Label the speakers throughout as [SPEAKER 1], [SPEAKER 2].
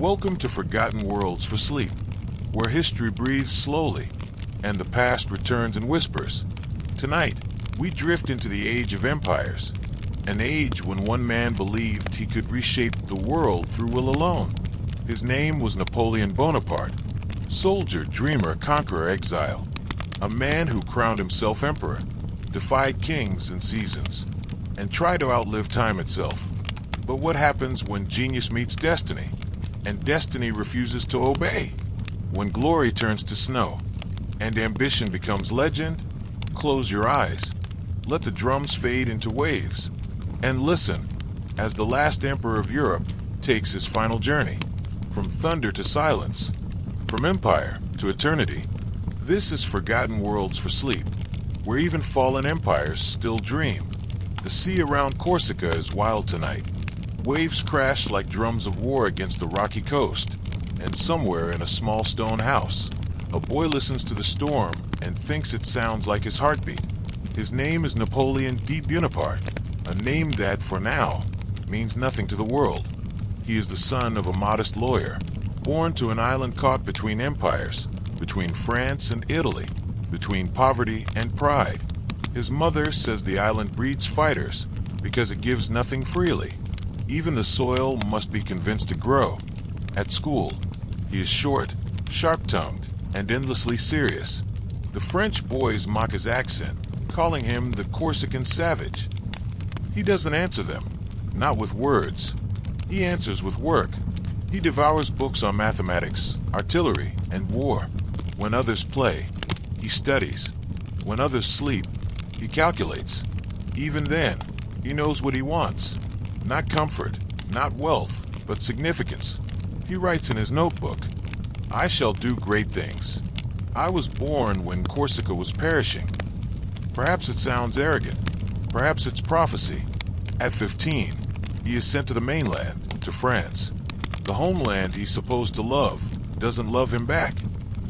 [SPEAKER 1] Welcome to Forgotten Worlds for Sleep, where history breathes slowly and the past returns in whispers. Tonight, we drift into the age of empires, an age when one man believed he could reshape the world through will alone. His name was Napoleon Bonaparte, soldier, dreamer, conqueror, exile, a man who crowned himself emperor, defied kings and seasons, and tried to outlive time itself. But what happens when genius meets destiny, and destiny refuses to obey? When glory turns to snow, and ambition becomes legend? Close your eyes, let the drums fade into waves, and listen as the last emperor of Europe takes his final journey, from thunder to silence, from empire to eternity. This is Forgotten Worlds for Sleep, where even fallen empires still dream. The sea around Corsica is wild tonight. Waves crash like drums of war against the rocky coast, and somewhere in a small stone house, a boy listens to the storm and thinks it sounds like his heartbeat. His name is Napoleon Bonaparte, a name that, for now, means nothing to the world. He is the son of a modest lawyer, born to an island caught between empires, between France and Italy, between poverty and pride. His mother says the island breeds fighters because it gives nothing freely. Even the soil must be convinced to grow. At school, he is short, sharp-tongued, and endlessly serious. The French boys mock his accent, calling him the Corsican savage. He doesn't answer them, not with words. He answers with work. He devours books on mathematics, artillery, and war. When others play, he studies. When others sleep, he calculates. Even then, he knows what he wants. Not comfort, not wealth, but significance. He writes in his notebook, "I shall do great things. I was born when Corsica was perishing." Perhaps it sounds arrogant. Perhaps it's prophecy. At 15, he is sent to the mainland, to France. The homeland he's supposed to love doesn't love him back.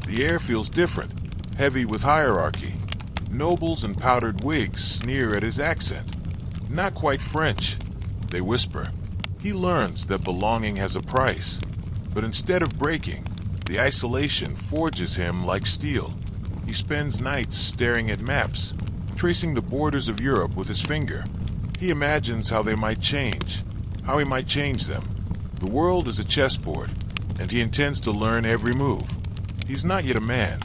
[SPEAKER 1] The air feels different, heavy with hierarchy. Nobles and powdered wigs sneer at his accent. Not quite French, they whisper. He learns that belonging has a price, but instead of breaking, the isolation forges him like steel. He spends nights staring at maps, tracing the borders of Europe with his finger. He imagines how they might change, how he might change them. The world is a chessboard, and he intends to learn every move. He's not yet a man,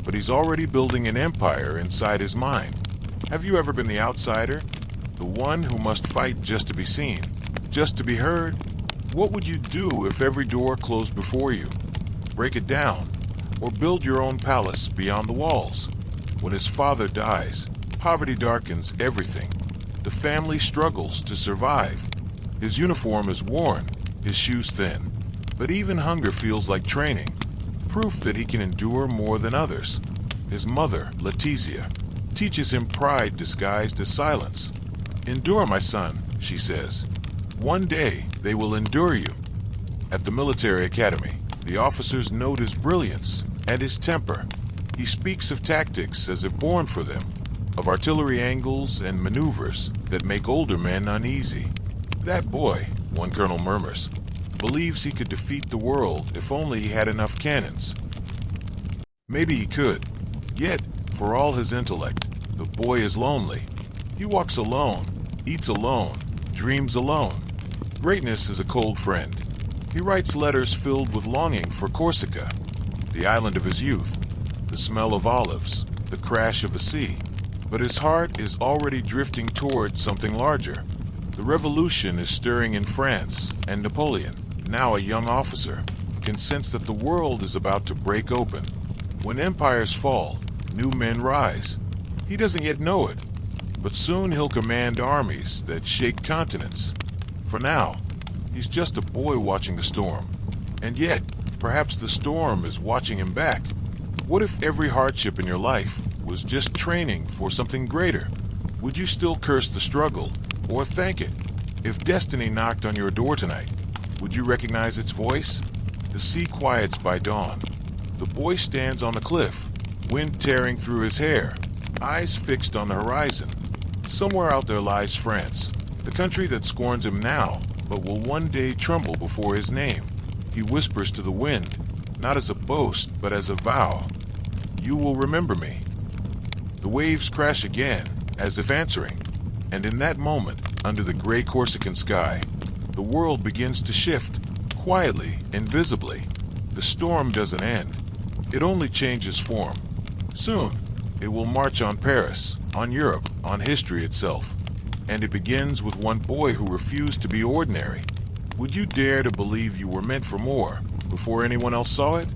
[SPEAKER 1] but he's already building an empire inside his mind. Have you ever been the outsider? The one who must fight just to be seen, just to be heard? What would you do if every door closed before you? Break it down, or build your own palace beyond the walls? When his father dies, poverty darkens everything. The family struggles to survive. His uniform is worn, his shoes thin, but even hunger feels like training, proof that he can endure more than others. His mother, Letizia, teaches him pride disguised as silence. "Endure, my son," she says. "One day they will endure you." At the military academy, the officers note his brilliance and his temper. He speaks of tactics as if born for them, of artillery angles and maneuvers that make older men uneasy. "That boy," one colonel murmurs, "believes he could defeat the world if only he had enough cannons." Maybe he could. Yet, for all his intellect, the boy is lonely. He walks alone, eats alone, dreams alone. Greatness is a cold friend. He writes letters filled with longing for Corsica, the island of his youth, the smell of olives, the crash of the sea. But his heart is already drifting toward something larger. The revolution is stirring in France, and Napoleon, now a young officer, can sense that the world is about to break open. When empires fall, new men rise. He doesn't yet know it, but soon he'll command armies that shake continents. For now, he's just a boy watching the storm. And yet, perhaps the storm is watching him back. What if every hardship in your life was just training for something greater? Would you still curse the struggle, or thank it? If destiny knocked on your door tonight, would you recognize its voice? The sea quiets by dawn. The boy stands on the cliff, wind tearing through his hair, eyes fixed on the horizon. Somewhere out there lies France, the country that scorns him now, but will one day tremble before his name. He whispers to the wind, not as a boast, but as a vow. You will remember me. The waves crash again, as if answering, and in that moment, under the gray Corsican sky, the world begins to shift, quietly, invisibly. The storm doesn't end. It only changes form. Soon, it will march on Paris, on Europe, on history itself. And it begins with one boy who refused to be ordinary. Would you dare to believe you were meant for more before anyone else saw it?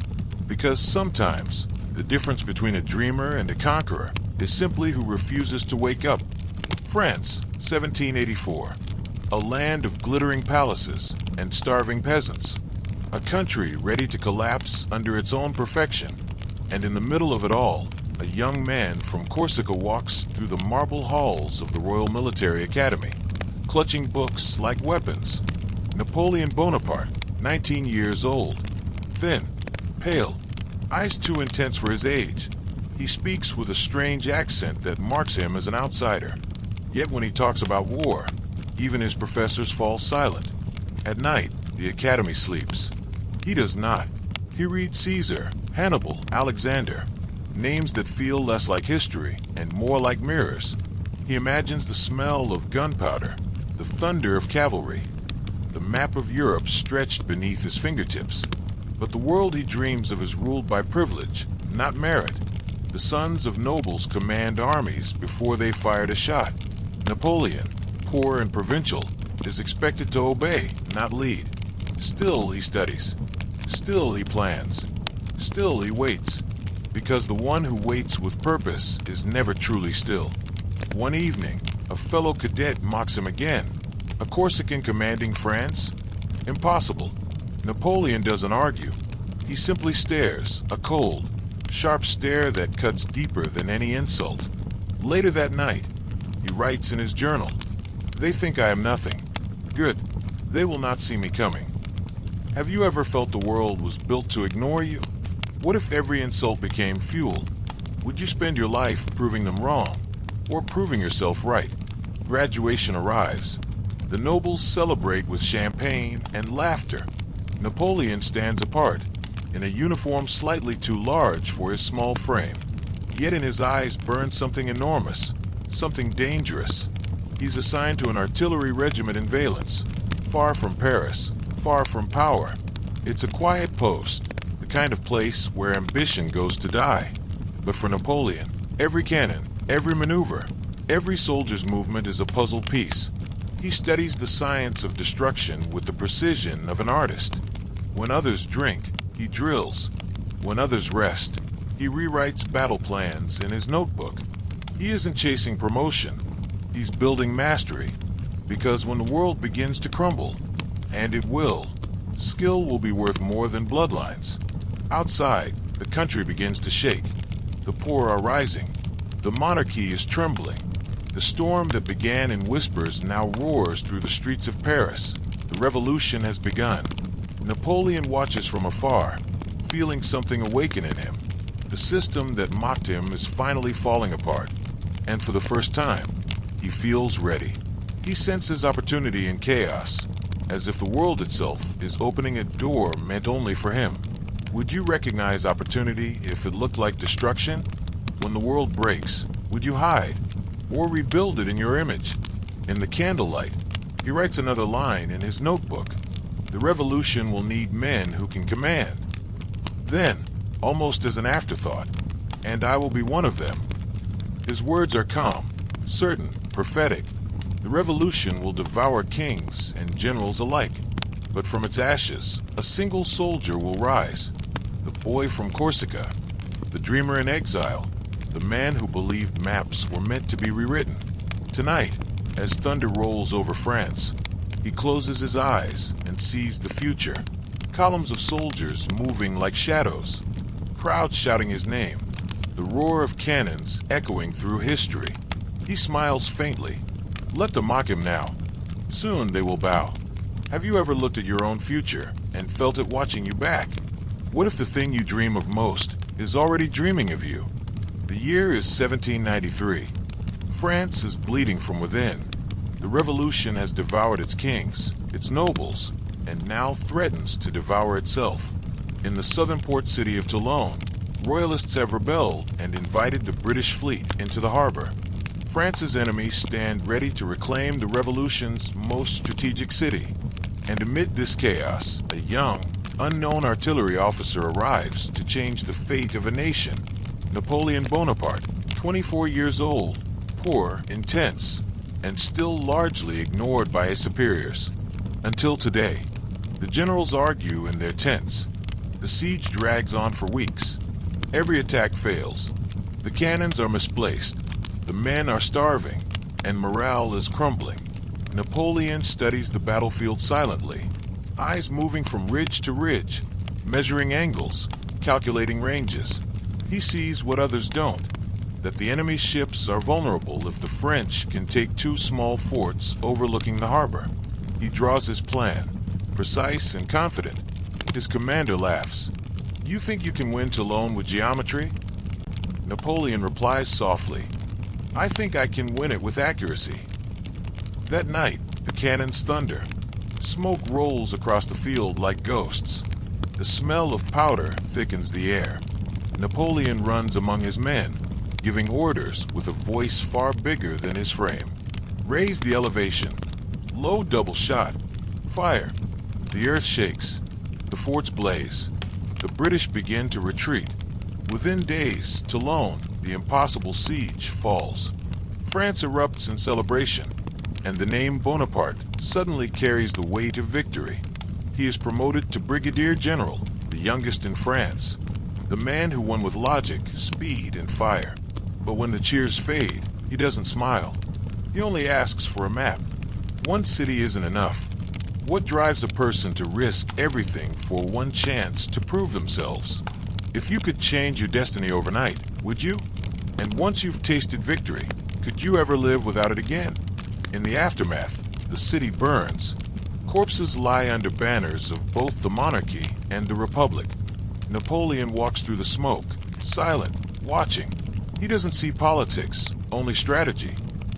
[SPEAKER 1] Because sometimes, the difference between a dreamer and a conqueror is simply who refuses to wake up. France, 1784. A land of glittering palaces and starving peasants. A country ready to collapse under its own perfection. And in the middle of it all, a young man from Corsica walks through the marble halls of the Royal Military Academy, clutching books like weapons. Napoleon Bonaparte, 19 years old. Thin, pale, eyes too intense for his age. He speaks with a strange accent that marks him as an outsider. Yet when he talks about war, even his professors fall silent. At night, the academy sleeps. He does not. He reads Caesar, Hannibal, Alexander, names that feel less like history and more like mirrors. He imagines the smell of gunpowder, the thunder of cavalry, the map of Europe stretched beneath his fingertips. But the world he dreams of is ruled by privilege, not merit. The sons of nobles command armies before they fired a shot. Napoleon, poor and provincial, is expected to obey, not lead. Still he studies. Still he plans. Still he waits. Because the one who waits with purpose is never truly still. One evening, a fellow cadet mocks him again. A Corsican commanding France? Impossible. Napoleon doesn't argue. He simply stares, a cold, sharp stare that cuts deeper than any insult. Later that night, he writes in his journal, "They think I am nothing. Good. They will not see me coming." Have you ever felt the world was built to ignore you? What if every insult became fuel? Would you spend your life proving them wrong, or proving yourself right? Graduation arrives. The nobles celebrate with champagne and laughter. Napoleon stands apart, in a uniform slightly too large for his small frame. Yet in his eyes burns something enormous, something dangerous. He's assigned to an artillery regiment in Valence, far from Paris, far from power. It's a quiet post, the kind of place where ambition goes to die. But for Napoleon, every cannon, every maneuver, every soldier's movement is a puzzle piece. He studies the science of destruction with the precision of an artist. When others drink, he drills. When others rest, he rewrites battle plans in his notebook. He isn't chasing promotion. He's building mastery. Because when the world begins to crumble, and it will, skill will be worth more than bloodlines. Outside, the country begins to shake. The poor are rising. The monarchy is trembling. The storm that began in whispers now roars through the streets of Paris. The revolution has begun. Napoleon watches from afar, feeling something awaken in him. The system that mocked him is finally falling apart. And for the first time, he feels ready. He senses opportunity in chaos, as if the world itself is opening a door meant only for him. Would you recognize opportunity if it looked like destruction? When the world breaks, would you hide? Or rebuild it in your image? In the candlelight, he writes another line in his notebook. The revolution will need men who can command. Then, almost as an afterthought, and I will be one of them. His words are calm, certain, prophetic. The revolution will devour kings and generals alike. But from its ashes, a single soldier will rise. The boy from Corsica, the dreamer in exile, the man who believed maps were meant to be rewritten. Tonight, as thunder rolls over France, he closes his eyes and sees the future. Columns of soldiers moving like shadows, crowds shouting his name, the roar of cannons echoing through history. He smiles faintly. Let them mock him now. Soon they will bow. Have you ever looked at your own future and felt it watching you back? What if the thing you dream of most is already dreaming of you? The year is 1793. France is bleeding from within. The revolution has devoured its kings, its nobles, and now threatens to devour itself. In the southern port city of Toulon, royalists have rebelled and invited the British fleet into the harbor. France's enemies stand ready to reclaim the revolution's most strategic city. And amid this chaos, a young, unknown artillery officer arrives to change the fate of a nation. Napoleon Bonaparte, 24 years old, poor, intense, and still largely ignored by his superiors. Until today, the generals argue in their tents. The siege drags on for weeks. Every attack fails. The cannons are misplaced. The men are starving, and morale is crumbling. Napoleon studies the battlefield silently, eyes moving from ridge to ridge, measuring angles, calculating ranges. He sees what others don't, that the enemy's ships are vulnerable if the French can take two small forts overlooking the harbor. He draws his plan, precise and confident. His commander laughs. "You think you can win Toulon with geometry?" Napoleon replies softly, "I think I can win it with accuracy." That night, the cannons thunder. Smoke rolls across the field like ghosts. The smell of powder thickens the air. Napoleon runs among his men, giving orders with a voice far bigger than his frame. "Raise the elevation. Load double shot. Fire." The earth shakes. The forts blaze. The British begin to retreat. Within days, Toulon, the impossible siege, falls. France erupts in celebration, and the name Bonaparte suddenly carries the weight of victory. He is promoted to Brigadier General, the youngest in France, the man who won with logic, speed, and fire. But when the cheers fade, he doesn't smile. He only asks for a map. One city isn't enough. What drives a person to risk everything for one chance to prove themselves? If you could change your destiny overnight, would you? And once you've tasted victory, could you ever live without it again? In the aftermath, the city burns. Corpses lie under banners of both the monarchy and the republic. Napoleon walks through the smoke, silent, watching. He doesn't see politics, only strategy.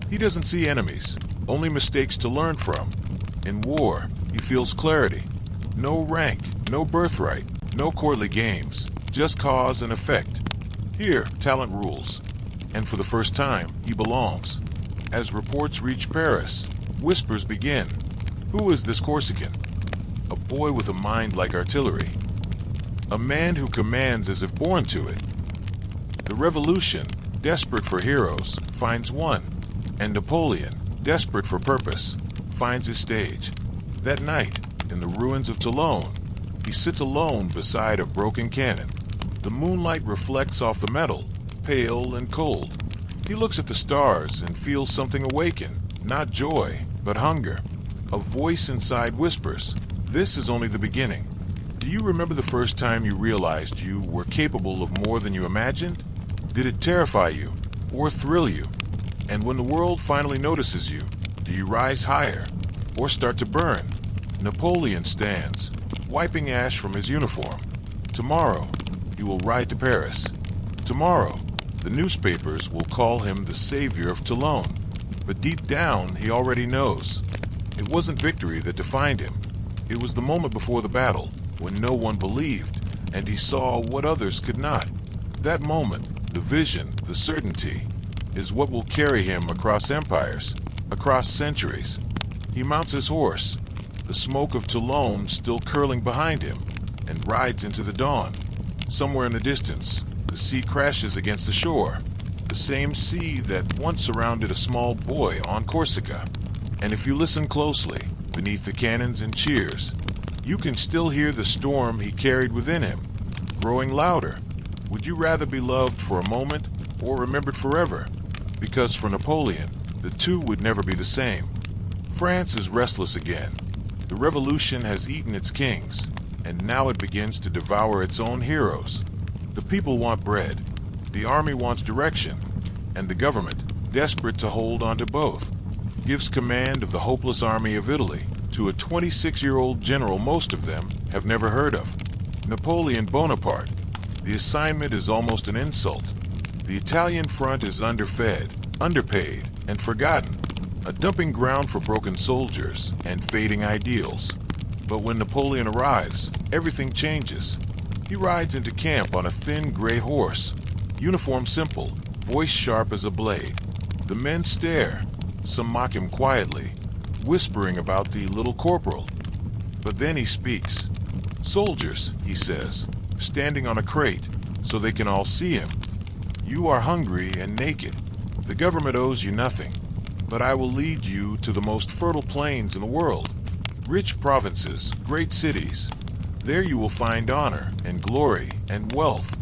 [SPEAKER 1] He doesn't see enemies, only mistakes to learn from. In war, he feels clarity. No rank, no birthright, no courtly games, just cause and effect. Here, talent rules. And for the first time, he belongs. As reports reach Paris, whispers begin. Who is this Corsican? A boy with a mind like artillery. A man who commands as if born to it. The revolution, desperate for heroes, finds one. And Napoleon, desperate for purpose, finds his stage. That night, in the ruins of Toulon, he sits alone beside a broken cannon. The moonlight reflects off the metal, pale and cold. He looks at the stars and feels something awaken, not joy, but hunger. A voice inside whispers, "This is only the beginning." Do you remember the first time you realized you were capable of more than you imagined? Did it terrify you or thrill you? And when the world finally notices you, do you rise higher or start to burn? Napoleon stands, wiping ash from his uniform. Tomorrow, he will ride to Paris. Tomorrow, the newspapers will call him the savior of Toulon. But deep down, he already knows. It wasn't victory that defined him. It was the moment before the battle, when no one believed, and he saw what others could not. That moment, the vision, the certainty, is what will carry him across empires, across centuries. He mounts his horse, the smoke of Toulon still curling behind him, and rides into the dawn. Somewhere in the distance, the sea crashes against the shore, the same sea that once surrounded a small boy on Corsica. And if you listen closely, beneath the cannons and cheers, you can still hear the storm he carried within him, growing louder. Would you rather be loved for a moment or remembered forever? Because for Napoleon, the two would never be the same. France is restless again. The revolution has eaten its kings, and now it begins to devour its own heroes. The people want bread, the army wants direction, and the government, desperate to hold on to both, gives command of the hopeless army of Italy to a 26-year-old general most of them have never heard of, Napoleon Bonaparte. The assignment is almost an insult. The Italian front is underfed, underpaid, and forgotten, a dumping ground for broken soldiers and fading ideals. But when Napoleon arrives, everything changes. He rides into camp on a thin gray horse, uniform simple, voice sharp as a blade. The men stare, some mock him quietly, whispering about the little corporal. But then he speaks. "Soldiers," he says, standing on a crate so they can all see him. "You are hungry and naked. The government owes you nothing, but I will lead you to the most fertile plains in the world. Rich provinces, great cities. There you will find honor and glory and wealth."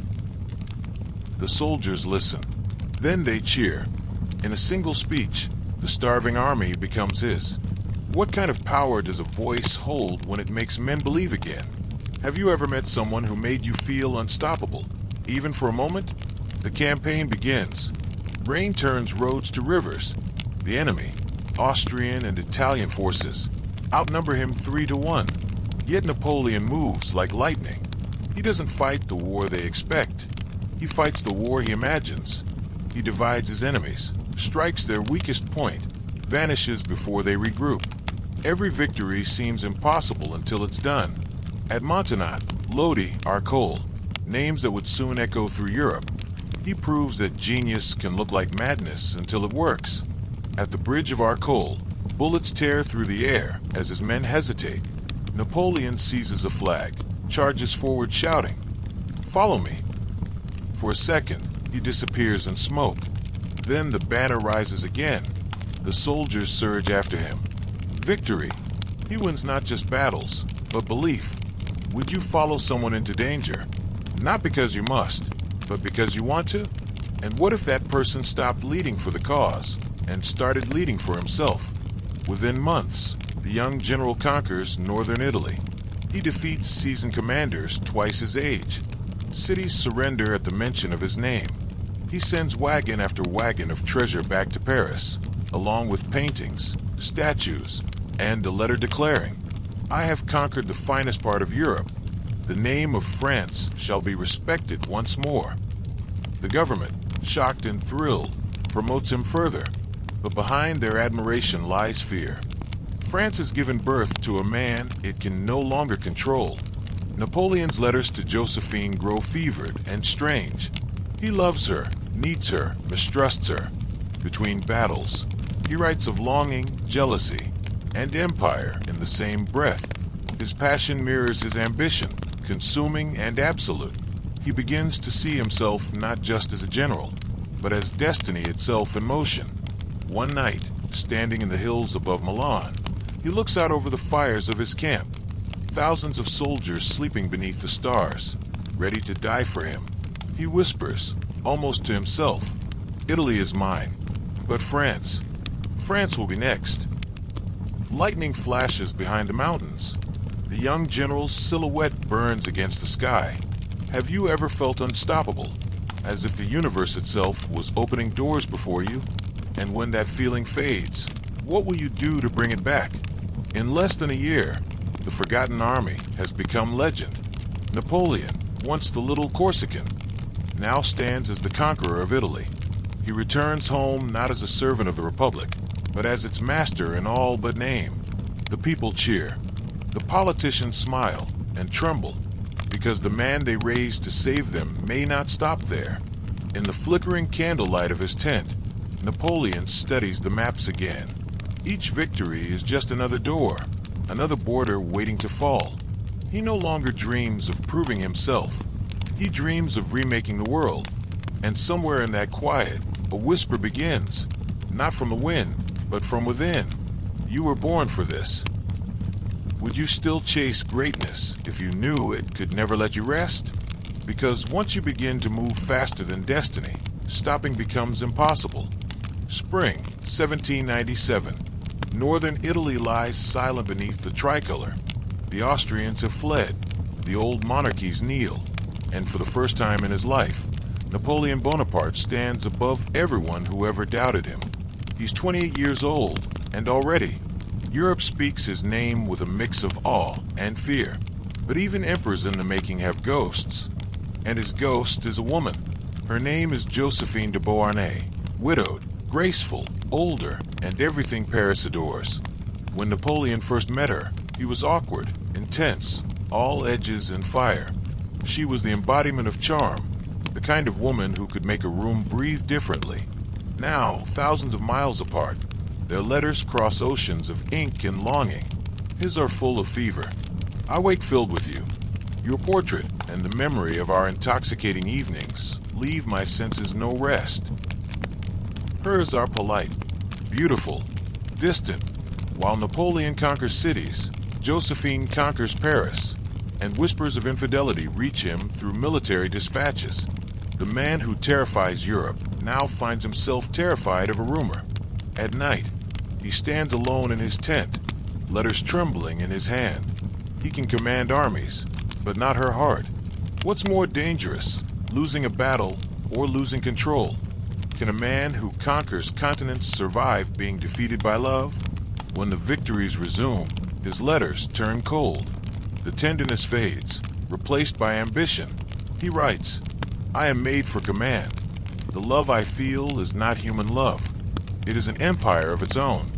[SPEAKER 1] The soldiers listen. Then they cheer. In a single speech, the starving army becomes his. What kind of power does a voice hold when it makes men believe again? Have you ever met someone who made you feel unstoppable, even for a moment? The campaign begins. Rain turns roads to rivers. The enemy, Austrian and Italian forces, outnumber him 3-1. Yet Napoleon moves like lightning. He doesn't fight the war they expect. He fights the war he imagines. He divides his enemies, strikes their weakest point, vanishes before they regroup. Every victory seems impossible until it's done. At Montagnat, Lodi, Arcole, names that would soon echo through Europe. He proves that genius can look like madness until it works. At the bridge of Arcole, bullets tear through the air as his men hesitate. Napoleon seizes a flag, charges forward shouting, "Follow me." For a second, he disappears in smoke. Then the banner rises again. The soldiers surge after him. Victory. He wins not just battles, but belief. Would you follow someone into danger? Not because you must, but because you want to? And what if that person stopped leading for the cause and started leading for himself? Within months, the young general conquers northern Italy. He defeats seasoned commanders twice his age. Cities surrender at the mention of his name. He sends wagon after wagon of treasure back to Paris, along with paintings, statues, and a letter declaring, "I have conquered the finest part of Europe. The name of France shall be respected once more." The government, shocked and thrilled, promotes him further, but behind their admiration lies fear. France has given birth to a man it can no longer control. Napoleon's letters to Josephine grow fevered and strange. He loves her, needs her, mistrusts her. Between battles, he writes of longing, jealousy, and empire in the same breath. His passion mirrors his ambition, consuming and absolute. He begins to see himself not just as a general, but as destiny itself in motion. One night, standing in the hills above Milan, he looks out over the fires of his camp. Thousands of soldiers sleeping beneath the stars, ready to die for him. He whispers, almost to himself, "Italy is mine, but France will be next." Lightning flashes behind the mountains. The young general's silhouette burns against the sky. Have you ever felt unstoppable, as if the universe itself was opening doors before you? And when that feeling fades, what will you do to bring it back? In less than a year, the forgotten army has become legend. Napoleon, once the little Corsican, now stands as the conqueror of Italy. He returns home not as a servant of the Republic, but as its master in all but name. The people cheer. The politicians smile and tremble, because the man they raised to save them may not stop there. In the flickering candlelight of his tent, Napoleon studies the maps again. Each victory is just another door, another border waiting to fall. He no longer dreams of proving himself. He dreams of remaking the world. And somewhere in that quiet, a whisper begins, not from the wind, but from within. You were born for this. Would you still chase greatness if you knew it could never let you rest? Because once you begin to move faster than destiny, stopping becomes impossible. Spring, 1797. Northern Italy lies silent beneath the tricolor. The Austrians have fled. The old monarchies kneel. And for the first time in his life, Napoleon Bonaparte stands above everyone who ever doubted him. He's 28 years old, and already, Europe speaks his name with a mix of awe and fear. But even emperors in the making have ghosts. And his ghost is a woman. Her name is Josephine de Beauharnais, widowed, graceful, older, and everything Paris adores. When Napoleon first met her, he was awkward, intense, all edges and fire. She was the embodiment of charm, the kind of woman who could make a room breathe differently. Now, thousands of miles apart, their letters cross oceans of ink and longing. His are full of fever. I wake filled with you. Your portrait and the memory of our intoxicating evenings leave my senses no rest. Hers are polite, beautiful, distant. While Napoleon conquers cities, Josephine conquers Paris, and whispers of infidelity reach him through military dispatches. The man who terrifies Europe now finds himself terrified of a rumor. At night, he stands alone in his tent, letters trembling in his hand. He can command armies, but not her heart. What's more dangerous, losing a battle or losing control? Can a man who conquers continents survive being defeated by love? When the victories resume, his letters turn cold. The tenderness fades, replaced by ambition. He writes, "I am made for command. The love I feel is not human love. It is an empire of its own."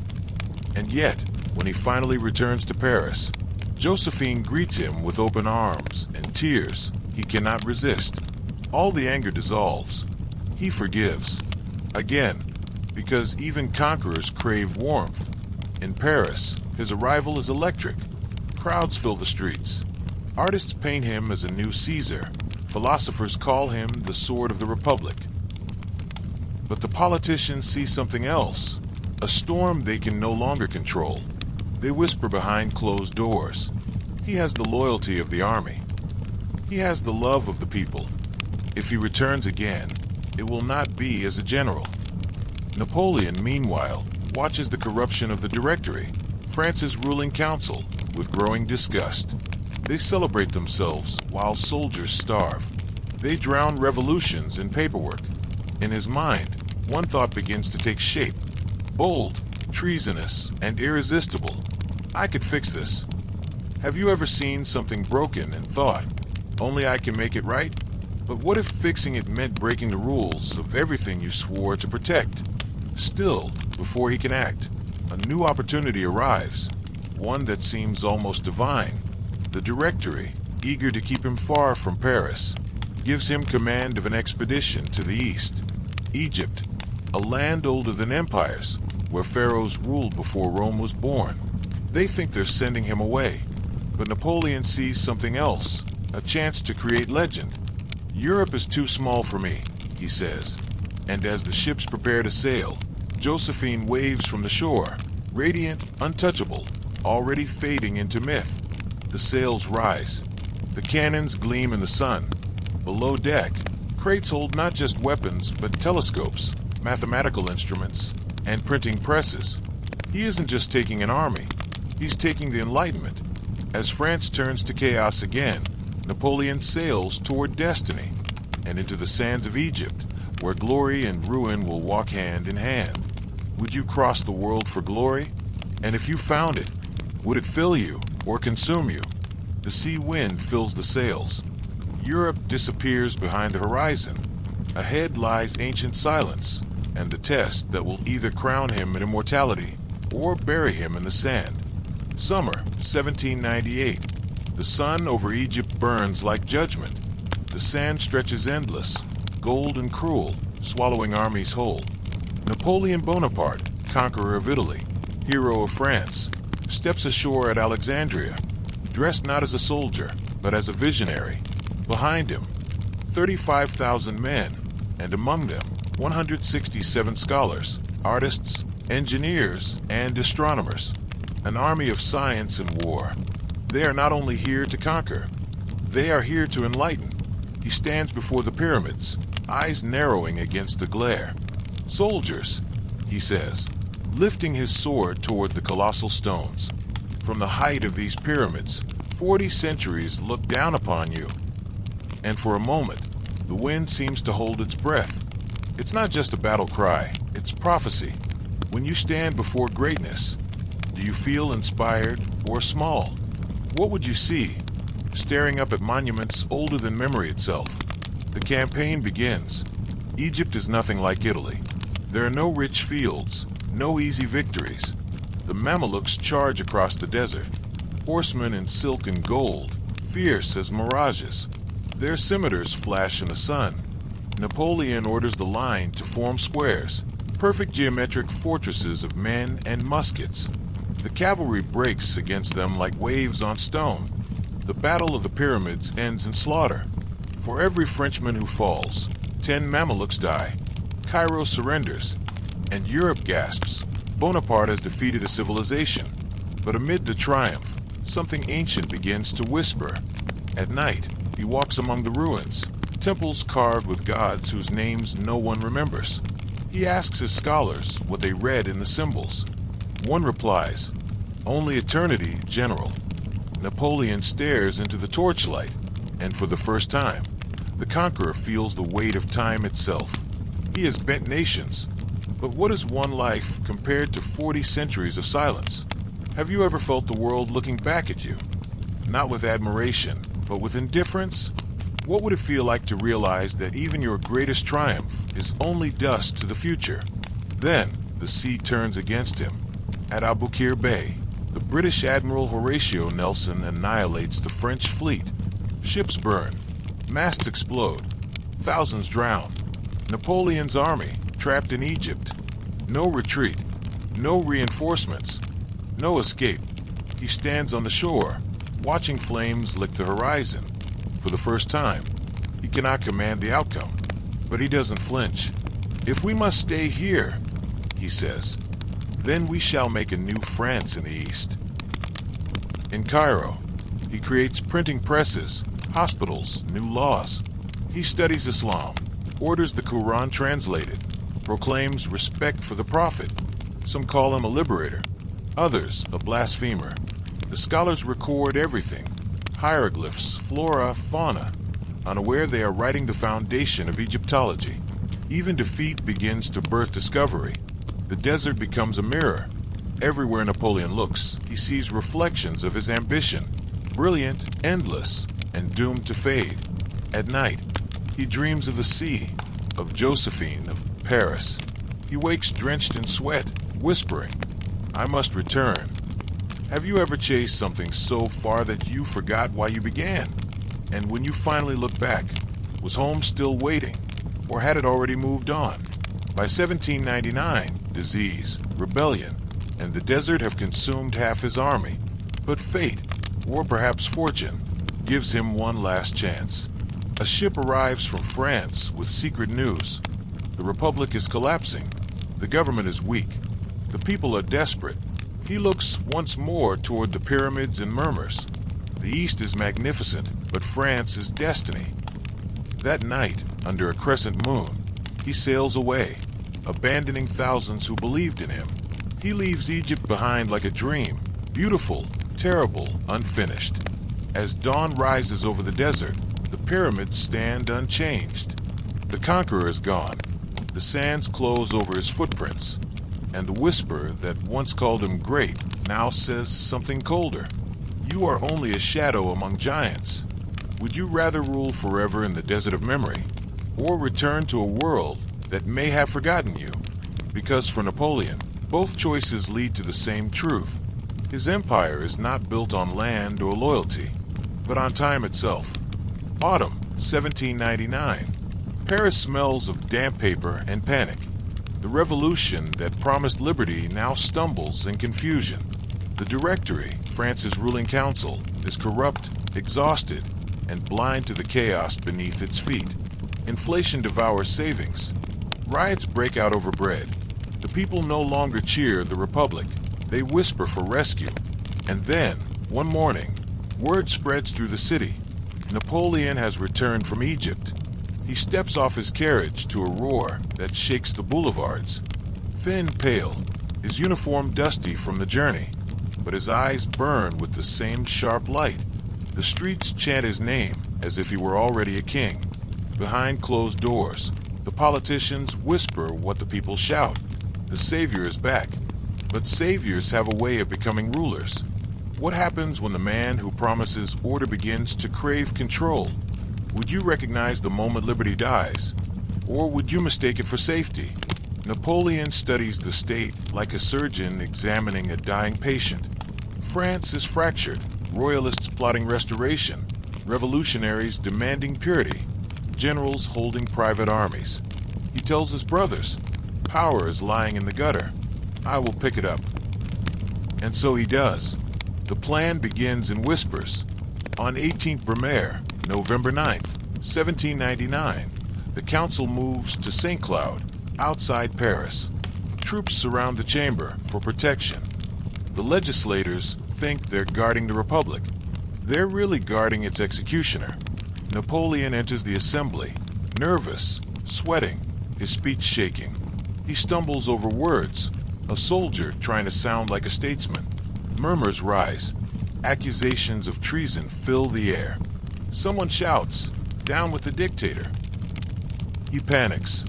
[SPEAKER 1] And yet, when he finally returns to Paris, Josephine greets him with open arms and tears he cannot resist. All the anger dissolves. He forgives. Again, because even conquerors crave warmth. In Paris, his arrival is electric. Crowds fill the streets. Artists paint him as a new Caesar. Philosophers call him the sword of the Republic. But the politicians see something else, a storm they can no longer control. They whisper behind closed doors. He has the loyalty of the army. He has the love of the people. If he returns again, it will not be as a general. Napoleon, meanwhile, watches the corruption of the Directory, France's ruling council, with growing disgust. They celebrate themselves while soldiers starve. They drown revolutions in paperwork. In his mind, one thought begins to take shape. Bold, treasonous, and irresistible. I could fix this. Have you ever seen something broken and thought, only I can make it right? But what if fixing it meant breaking the rules of everything you swore to protect? Still, before he can act, a new opportunity arrives, one that seems almost divine. The Directory, eager to keep him far from Paris, gives him command of an expedition to the east. Egypt, a land older than empires, where pharaohs ruled before Rome was born. They think they're sending him away, but Napoleon sees something else, a chance to create legend. "Europe is too small for me," he says, and as the ships prepare to sail, Josephine waves from the shore, radiant, untouchable, already fading into myth. The sails rise. The cannons gleam in the sun. Below deck, crates hold not just weapons, but telescopes, mathematical instruments, and printing presses. He isn't just taking an army. He's taking the Enlightenment. As France turns to chaos again, Napoleon sails toward destiny and into the sands of Egypt, where glory and ruin will walk hand in hand. Would you cross the world for glory? And if you found it, would it fill you or consume you? The sea wind fills the sails. Europe disappears behind the horizon. Ahead lies ancient silence, and the test that will either crown him in immortality or bury him in the sand. Summer, 1798. The sun over Egypt burns like judgment. The sand stretches endless, gold and cruel, swallowing armies whole. Napoleon Bonaparte, conqueror of Italy, hero of France, steps ashore at Alexandria, dressed not as a soldier, but as a visionary. Behind him, 35,000 men, and among them, 167 scholars, artists, engineers, and astronomers. An army of science and war. They are not only here to conquer, they are here to enlighten. He stands before the pyramids, eyes narrowing against the glare. "Soldiers," he says, lifting his sword toward the colossal stones. "From the height of these pyramids, 40 centuries look down upon you." And for a moment, the wind seems to hold its breath. It's not just a battle cry, it's prophecy. When you stand before greatness, do you feel inspired or small? What would you see, staring up at monuments older than memory itself? The campaign begins. Egypt is nothing like Italy. There are no rich fields, no easy victories. The Mamelukes charge across the desert. horsemen in silk and gold, fierce as mirages. Their scimitars flash in the sun. Napoleon orders the line to form squares, perfect geometric fortresses of men and muskets. The cavalry breaks against them like waves on stone. The Battle of the Pyramids ends in slaughter. For every Frenchman who falls, 10 Mamelukes die. Cairo surrenders, and Europe gasps. Bonaparte has defeated a civilization. But amid the triumph, something ancient begins to whisper. At night, he walks among the ruins, temples carved with gods whose names no one remembers. He asks his scholars what they read in the symbols. One replies, "Only eternity, General." Napoleon stares into the torchlight, and for the first time, the conqueror feels the weight of time itself. He has bent nations, but what is one life compared to 40 centuries of silence? Have you ever felt the world looking back at you? Not with admiration, but with indifference? What would it feel like to realize that even your greatest triumph is only dust to the future? Then, the sea turns against him. At Aboukir Bay, the British Admiral Horatio Nelson annihilates the French fleet. Ships burn, masts explode, thousands drown. Napoleon's army, trapped in Egypt. No retreat, no reinforcements, no escape. He stands on the shore, watching flames lick the horizon. For the first time, he cannot command the outcome, but he doesn't flinch. "If we must stay here," he says, "then we shall make a new France in the East." In Cairo, he creates printing presses, hospitals, new laws. He studies Islam, orders the Quran translated, proclaims respect for the Prophet. Some call him a liberator, others a blasphemer. The scholars record everything, hieroglyphs, flora, fauna, unaware they are writing the foundation of Egyptology. Even defeat begins to birth discovery. The desert becomes a mirror. Everywhere Napoleon looks, he sees reflections of his ambition, brilliant, endless, and doomed to fade. At night, he dreams of the sea, of Josephine, of Paris. He wakes drenched in sweat, whispering, "I must return." Have you ever chased something so far that you forgot why you began? And when you finally look back, was home still waiting, or had it already moved on? By 1799, disease, rebellion, and the desert have consumed half his army. But fate, or perhaps fortune, gives him one last chance. A ship arrives from France with secret news. The Republic is collapsing. The government is weak. The people are desperate. He looks once more toward the pyramids and murmurs. The East is magnificent, but France is destiny. That night, under a crescent moon, he sails away, abandoning thousands who believed in him. He leaves Egypt behind like a dream, beautiful, terrible, unfinished. As dawn rises over the desert, the pyramids stand unchanged. The conqueror is gone. The sands close over his footprints, and the whisper that once called him great now says something colder. You are only a shadow among giants. Would you rather rule forever in the desert of memory, or return to a world that may have forgotten you? Because for Napoleon, both choices lead to the same truth. His empire is not built on land or loyalty, but on time itself. Autumn, 1799. Paris smells of damp paper and panic. The revolution that promised liberty now stumbles in confusion. The Directory, France's ruling council, is corrupt, exhausted, and blind to the chaos beneath its feet. Inflation devours savings. Riots break out over bread. The people no longer cheer the Republic. They whisper for rescue. And then, one morning, word spreads through the city. Napoleon has returned from Egypt. He steps off his carriage to a roar that shakes the boulevards. Thin, pale, his uniform dusty from the journey, but his eyes burn with the same sharp light. The streets chant his name as if he were already a king. Behind closed doors, the politicians whisper what the people shout. The savior is back. But saviors have a way of becoming rulers. What happens when the man who promises order begins to crave control? Would you recognize the moment liberty dies? Or would you mistake it for safety? Napoleon studies the state like a surgeon examining a dying patient. France is fractured, royalists plotting restoration, revolutionaries demanding purity, generals holding private armies. He tells his brothers, power is lying in the gutter. I will pick it up. And so he does. The plan begins in whispers. On 18th Brumaire, November 9th, 1799, the council moves to St. Cloud, outside Paris. Troops surround the chamber for protection. The legislators think they're guarding the Republic. They're really guarding its executioner. Napoleon enters the assembly, nervous, sweating, his speech shaking. He stumbles over words, a soldier trying to sound like a statesman. Murmurs rise. Accusations of treason fill the air. Someone shouts, "Down with the dictator." He panics.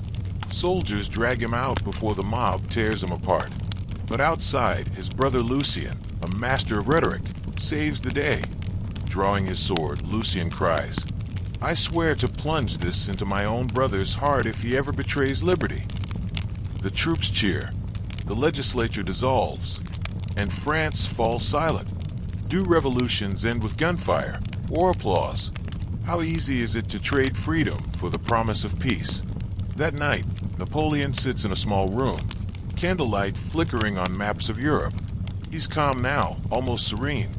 [SPEAKER 1] Soldiers drag him out before the mob tears him apart. But outside, his brother Lucien, a master of rhetoric, saves the day. Drawing his sword, Lucien cries, "I swear to plunge this into my own brother's heart if he ever betrays liberty." The troops cheer. The legislature dissolves. And France falls silent. Do revolutions end with gunfire or applause? How easy is it to trade freedom for the promise of peace? That night, Napoleon sits in a small room, candlelight flickering on maps of Europe. He's calm now, almost serene.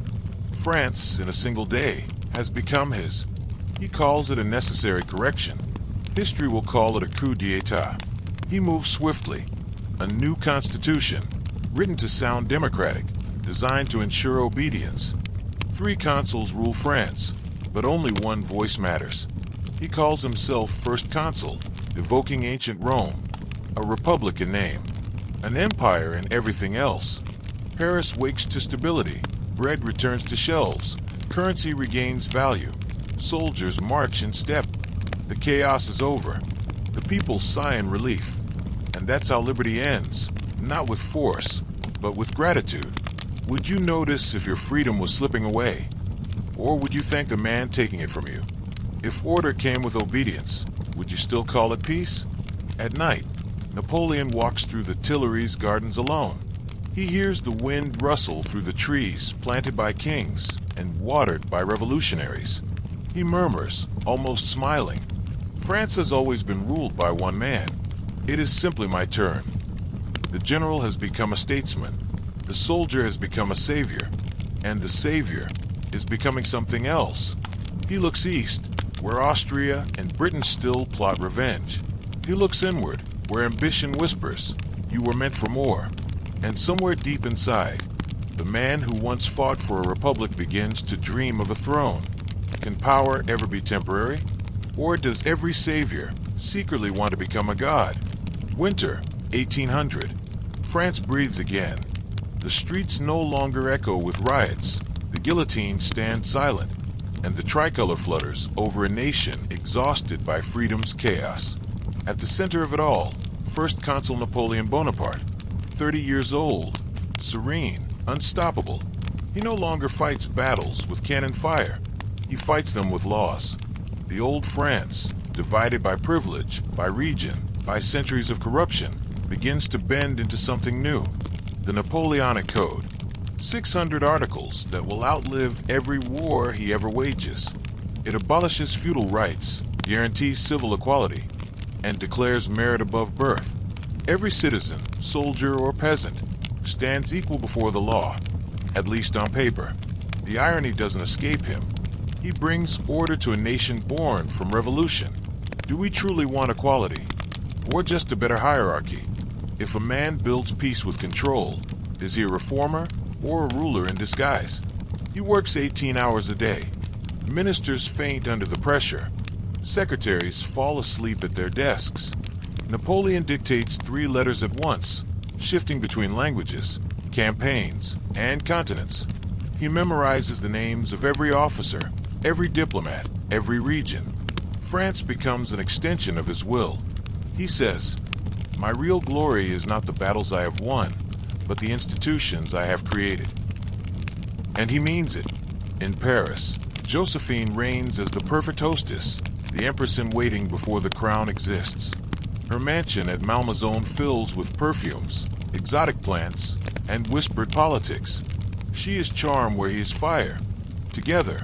[SPEAKER 1] France, in a single day, has become his. He calls it a necessary correction. History will call it a coup d'etat. He moves swiftly. A new constitution, written to sound democratic, designed to ensure obedience. 3 consuls rule France, but only one voice matters. He calls himself First Consul, evoking ancient Rome, a republic in name, an empire in everything else. Paris wakes to stability, bread returns to shelves, currency regains value, soldiers march in step. The chaos is over. The people sigh in relief. And that's how liberty ends, not with force, but with gratitude. Would you notice if your freedom was slipping away? Or would you thank the man taking it from you? If order came with obedience, would you still call it peace? At night, Napoleon walks through the Tuileries gardens alone. He hears the wind rustle through the trees planted by kings and watered by revolutionaries. He murmurs, almost smiling, "France has always been ruled by one man. It is simply my turn." The general has become a statesman. The soldier has become a savior. And the savior is becoming something else. He looks east, where Austria and Britain still plot revenge. He looks inward, where ambition whispers, "You were meant for more." And somewhere deep inside, the man who once fought for a republic begins to dream of a throne. Can power ever be temporary? Or does every savior secretly want to become a god? Winter, 1800. France breathes again. The streets no longer echo with riots. The guillotine stands silent, and the tricolor flutters over a nation exhausted by freedom's chaos. At the center of it all, First Consul Napoleon Bonaparte, 30 years old, serene, unstoppable. He no longer fights battles with cannon fire. He fights them with laws. The old France, divided by privilege, by region, by centuries of corruption, begins to bend into something new. The Napoleonic Code. 600 articles that will outlive every war he ever wages. It abolishes feudal rights, guarantees civil equality, and declares merit above birth. Every citizen, soldier or peasant, stands equal before the law, at least on paper. The irony doesn't escape him. He brings order to a nation born from revolution. Do we truly want equality? Or just a better hierarchy? If a man builds peace with control, is he a reformer or a ruler in disguise? He works 18 hours a day. Ministers faint under the pressure. Secretaries fall asleep at their desks. Napoleon dictates 3 letters at once, shifting between languages, campaigns, and continents. He memorizes the names of every officer, every diplomat, every region. France becomes an extension of his will. He says, "My real glory is not the battles I have won, but the institutions I have created." And he means it. In Paris, Josephine reigns as the perfect hostess, the empress in waiting before the crown exists. Her mansion at Malmaison fills with perfumes, exotic plants, and whispered politics. She is charm where he is fire. Together,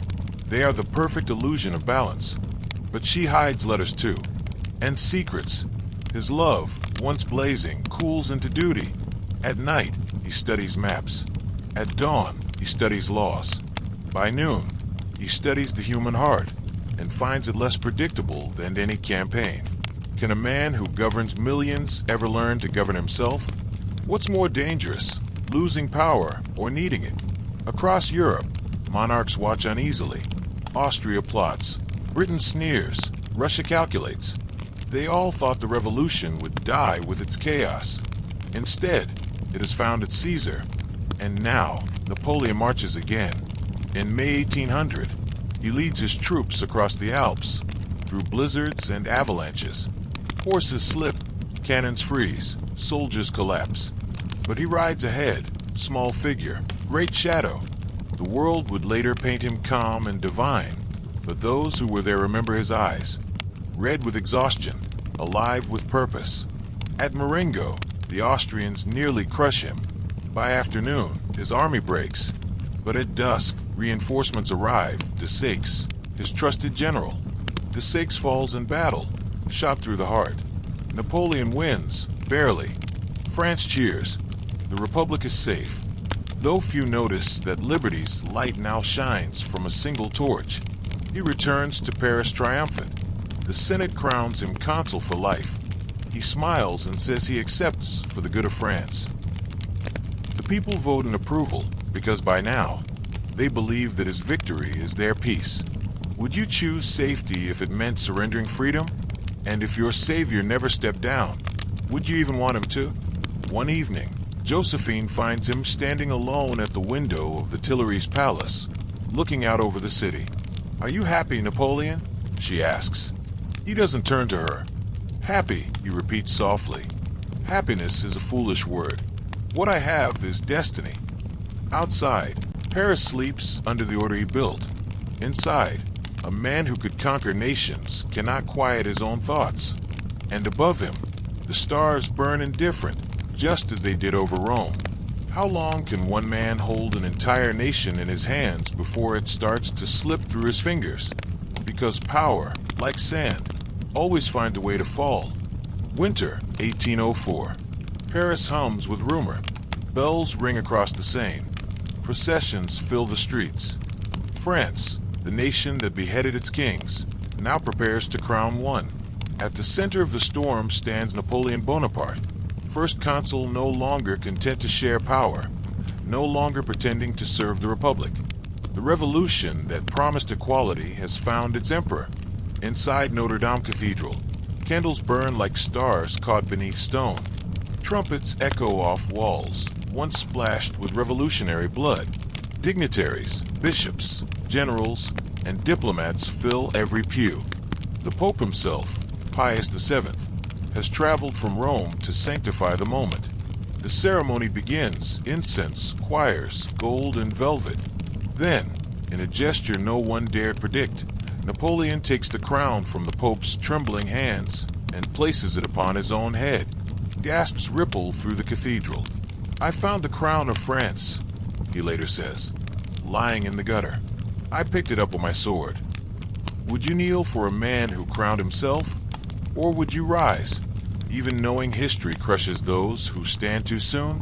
[SPEAKER 1] they are the perfect illusion of balance. But she hides letters too, and secrets. His love, once blazing, cools into duty. At night, he studies maps. At dawn, he studies laws. By noon, he studies the human heart and finds it less predictable than any campaign. Can a man who governs millions ever learn to govern himself? What's more dangerous, losing power or needing it? Across Europe, monarchs watch uneasily. Austria plots, Britain sneers, Russia calculates. They all thought the revolution would die with its chaos. Instead, it has found its Caesar. And now, Napoleon marches again. In May 1800, he leads his troops across the Alps, through blizzards and avalanches. Horses slip, cannons freeze, soldiers collapse. But he rides ahead, small figure, great shadow. The world would later paint him calm and divine, but those who were there remember his eyes, red with exhaustion, alive with purpose. At Marengo, the Austrians nearly crush him. By afternoon, his army breaks, but at dusk, reinforcements arrive. Desaix, his trusted general. Desaix falls in battle, shot through the heart. Napoleon wins, barely. France cheers. The Republic is safe, though few notice that liberty's light now shines from a single torch. He returns to Paris triumphant. The Senate crowns him consul for life. He smiles and says he accepts for the good of France. The people vote in approval because by now, they believe that his victory is their peace. Would you choose safety if it meant surrendering freedom? And if your savior never stepped down, would you even want him to? One evening, Josephine finds him standing alone at the window of the Tuileries Palace, looking out over the city. "Are you happy, Napoleon?" she asks. He doesn't turn to her. "Happy," he repeats softly. "Happiness is a foolish word. What I have is destiny." Outside, Paris sleeps under the order he built. Inside, a man who could conquer nations cannot quiet his own thoughts. And above him, the stars burn indifferent, just as they did over Rome. How long can one man hold an entire nation in his hands before it starts to slip through his fingers? Because power, like sand, always finds a way to fall. Winter, 1804. Paris hums with rumor. Bells ring across the Seine. Processions fill the streets. France, the nation that beheaded its kings, now prepares to crown one. At the center of the storm stands Napoleon Bonaparte, first consul no longer content to share power, no longer pretending to serve the Republic. The revolution that promised equality has found its emperor. Inside Notre Dame Cathedral, candles burn like stars caught beneath stone. Trumpets echo off walls, once splashed with revolutionary blood. Dignitaries, bishops, generals, and diplomats fill every pew. The Pope himself, Pius VII, has traveled from Rome to sanctify the moment. The ceremony begins, incense, choirs, gold and velvet. Then, in a gesture no one dared predict, Napoleon takes the crown from the Pope's trembling hands and places it upon his own head. Gasps ripple through the cathedral. "I found the crown of France," he later says, "lying in the gutter. I picked it up with my sword." Would you kneel for a man who crowned himself? Or would you rise, even knowing history crushes those who stand too soon?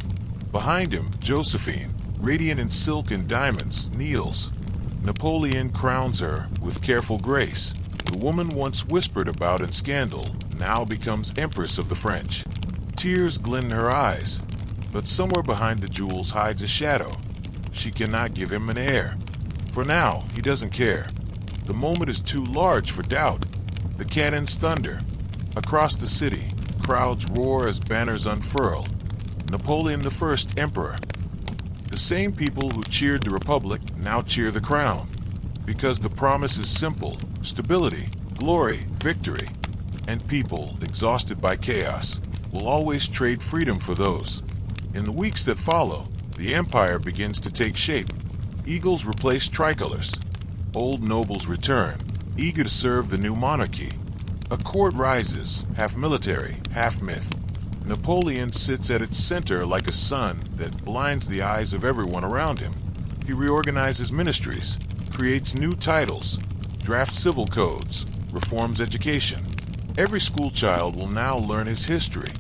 [SPEAKER 1] Behind him, Josephine, radiant in silk and diamonds, kneels. Napoleon crowns her with careful grace. The woman once whispered about in scandal now becomes Empress of the French. Tears glisten her eyes, but somewhere behind the jewels hides a shadow. She cannot give him an heir. For now, he doesn't care. The moment is too large for doubt. The cannons thunder. Across the city, crowds roar as banners unfurl. Napoleon I, Emperor. The same people who cheered the Republic now cheer the crown. Because the promise is simple: stability, glory, victory. And people, exhausted by chaos, will always trade freedom for those. In the weeks that follow, the empire begins to take shape. Eagles replace tricolors. Old nobles return, eager to serve the new monarchy. A court rises, half military, half myth. Napoleon sits at its center like a sun that blinds the eyes of everyone around him. He reorganizes ministries, creates new titles, drafts civil codes, reforms education. Every school child will now learn his history.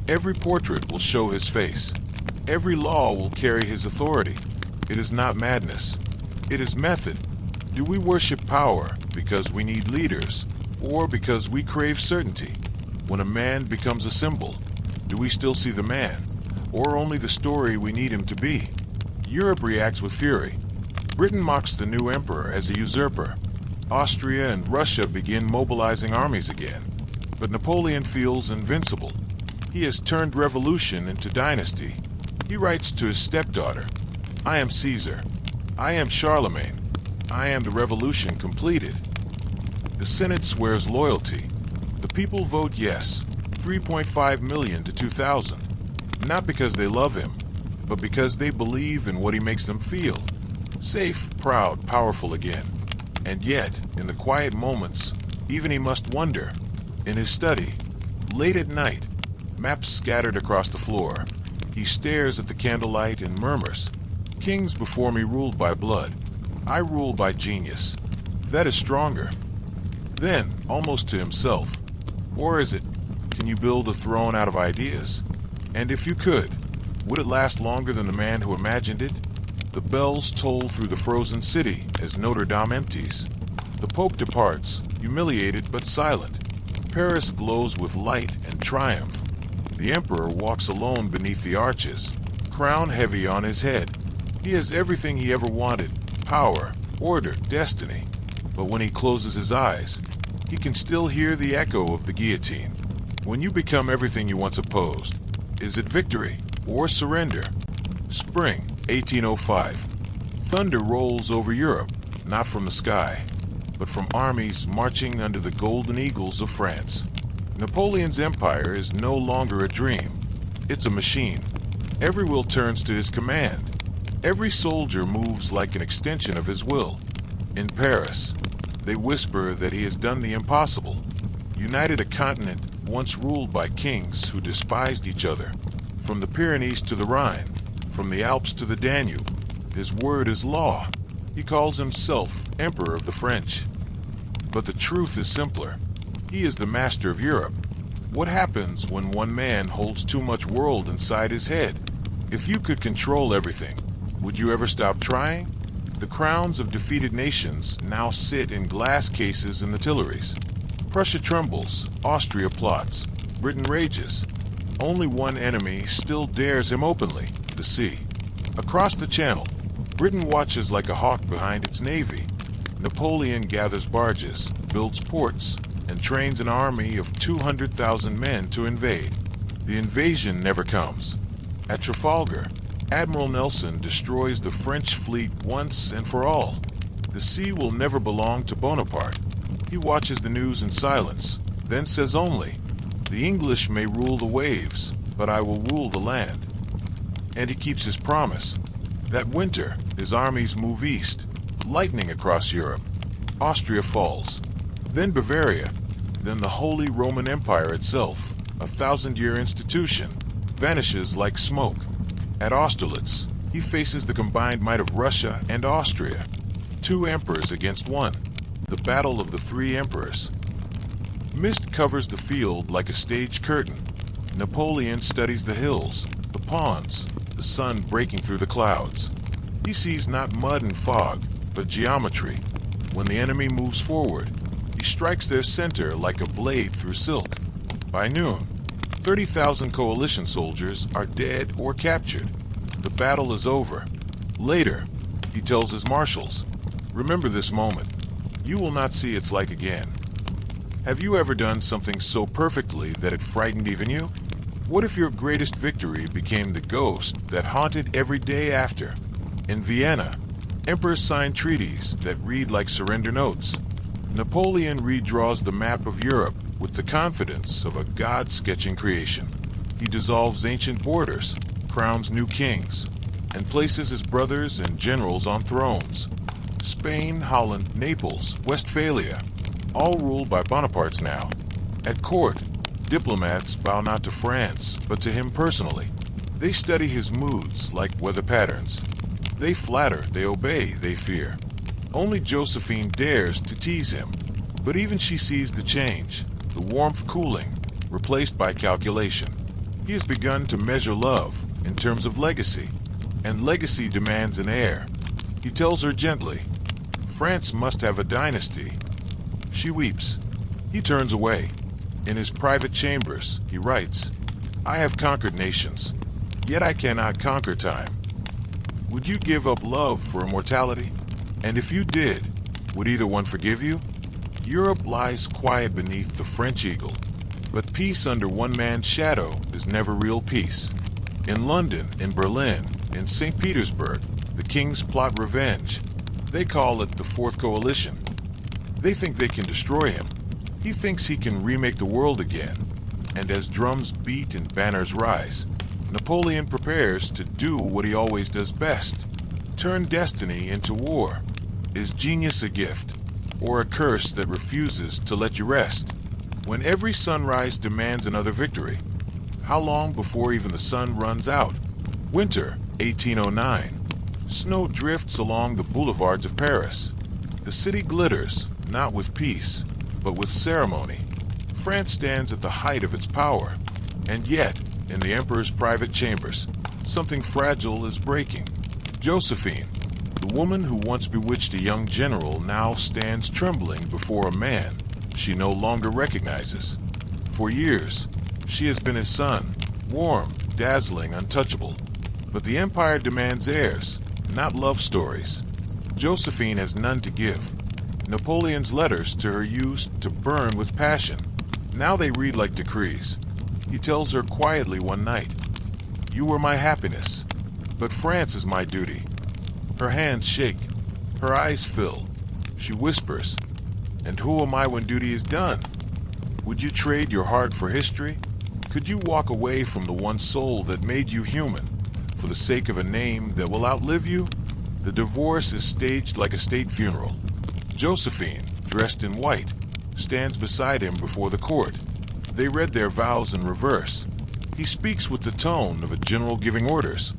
[SPEAKER 1] Every portrait will show his face. Every law will carry his authority. It is not madness. It is method. Do we worship power because we need leaders, or because we crave certainty? When a man becomes a symbol, do we still see the man, or only the story we need him to be? Europe reacts with fury. Britain mocks the new emperor as a usurper. Austria and Russia begin mobilizing armies again. But Napoleon feels invincible. He has turned revolution into dynasty. He writes to his stepdaughter, "I am Caesar. I am Charlemagne. I am the revolution completed." The Senate swears loyalty. The people vote yes, 3.5 million to 2,000. Not because they love him, but because they believe in what he makes them feel. Safe, proud, powerful again. And yet, in the quiet moments, even he must wonder. In his study, late at night, maps scattered across the floor, he stares at the candlelight and murmurs, "Kings before me ruled by blood. I rule by genius. That is stronger." Then, almost to himself, "Or is it, can you build a throne out of ideas? And if you could, would it last longer than the man who imagined it?" The bells toll through the frozen city as Notre Dame empties. The Pope departs, humiliated but silent. Paris glows with light and triumph. The Emperor walks alone beneath the arches, crown heavy on his head. He has everything he ever wanted: power, order, destiny. But when he closes his eyes, he can still hear the echo of the guillotine. When you become everything you once opposed, is it victory or surrender? Spring, 1805. Thunder rolls over Europe, not from the sky, but from armies marching under the golden eagles of France. Napoleon's empire is no longer a dream. It's a machine. Every will turns to his command. Every soldier moves like an extension of his will. In Paris, they whisper that he has done the impossible, united a continent once ruled by kings who despised each other. From the Pyrenees to the Rhine, from the Alps to the Danube, his word is law. He calls himself Emperor of the French. But the truth is simpler. He is the master of Europe. What happens when one man holds too much world inside his head? If you could control everything, would you ever stop trying? The crowns of defeated nations now sit in glass cases in the Tuileries. Prussia trembles, Austria plots, Britain rages. Only one enemy still dares him openly: the sea. Across the Channel, Britain watches like a hawk behind its navy. Napoleon gathers barges, builds ports, and trains an army of 200,000 men to invade. The invasion never comes. At Trafalgar, Admiral Nelson destroys the French fleet once and for all. The sea will never belong to Bonaparte. He watches the news in silence, then says only, "The English may rule the waves, but I will rule the land." And he keeps his promise. That winter, his armies move east, lightning across Europe. Austria falls, then Bavaria, then the Holy Roman Empire itself, a 1,000-year institution, vanishes like smoke. At Austerlitz, he faces the combined might of Russia and Austria. 2 emperors against 1, the battle of the 3 emperors. Mist covers the field like a stage curtain. Napoleon studies the hills, the ponds, the sun breaking through the clouds. He sees not mud and fog, but geometry. When the enemy moves forward, he strikes their center like a blade through silk. By noon, 30,000 coalition soldiers are dead or captured. The battle is over. Later, he tells his marshals, "Remember this moment. You will not see its like again." Have you ever done something so perfectly that it frightened even you? What if your greatest victory became the ghost that haunted every day after? In Vienna, emperors sign treaties that read like surrender notes. Napoleon redraws the map of Europe with the confidence of a god sketching creation. He dissolves ancient borders, crowns new kings, and places his brothers and generals on thrones. Spain, Holland, Naples, Westphalia, all ruled by Bonapartes now. At court, diplomats bow not to France, but to him personally. They study his moods like weather patterns. They flatter, they obey, they fear. Only Josephine dares to tease him. But even she sees the change, the warmth cooling, replaced by calculation. He has begun to measure love in terms of legacy, and legacy demands an heir. He tells her gently, France must have a dynasty. She weeps. He turns away. In his private chambers, he writes, I have conquered nations, yet I cannot conquer time. Would you give up love for immortality? And if you did, would either one forgive you? Europe lies quiet beneath the French eagle, but peace under one man's shadow is never real peace. In London, in Berlin, in St. Petersburg, the kings plot revenge. They call it the Fourth Coalition. They think they can destroy him. He thinks he can remake the world again. And as drums beat and banners rise, Napoleon prepares to do what he always does best: turn destiny into war. Is genius a gift, or a curse that refuses to let you rest? When every sunrise demands another victory, how long before even the sun runs out? Winter, 1809. Snow drifts along the boulevards of Paris. The city glitters, not with peace, but with ceremony. France stands at the height of its power, and yet, in the emperor's private chambers, something fragile is breaking. Josephine, the woman who once bewitched a young general, now stands trembling before a man she no longer recognizes. For years, she has been his son, warm, dazzling, untouchable. But the empire demands heirs, not love stories. Josephine has none to give. Napoleon's letters to her used to burn with passion. Now they read like decrees. He tells her quietly one night, You were my happiness, but France is my duty. Her hands shake. Her eyes fill. She whispers, And who am I when duty is done? Would you trade your heart for history? Could you walk away from the one soul that made you human for the sake of a name that will outlive you? The divorce is staged like a state funeral. Josephine, dressed in white, stands beside him before the court. They read their vows in reverse. He speaks with the tone of a general giving orders,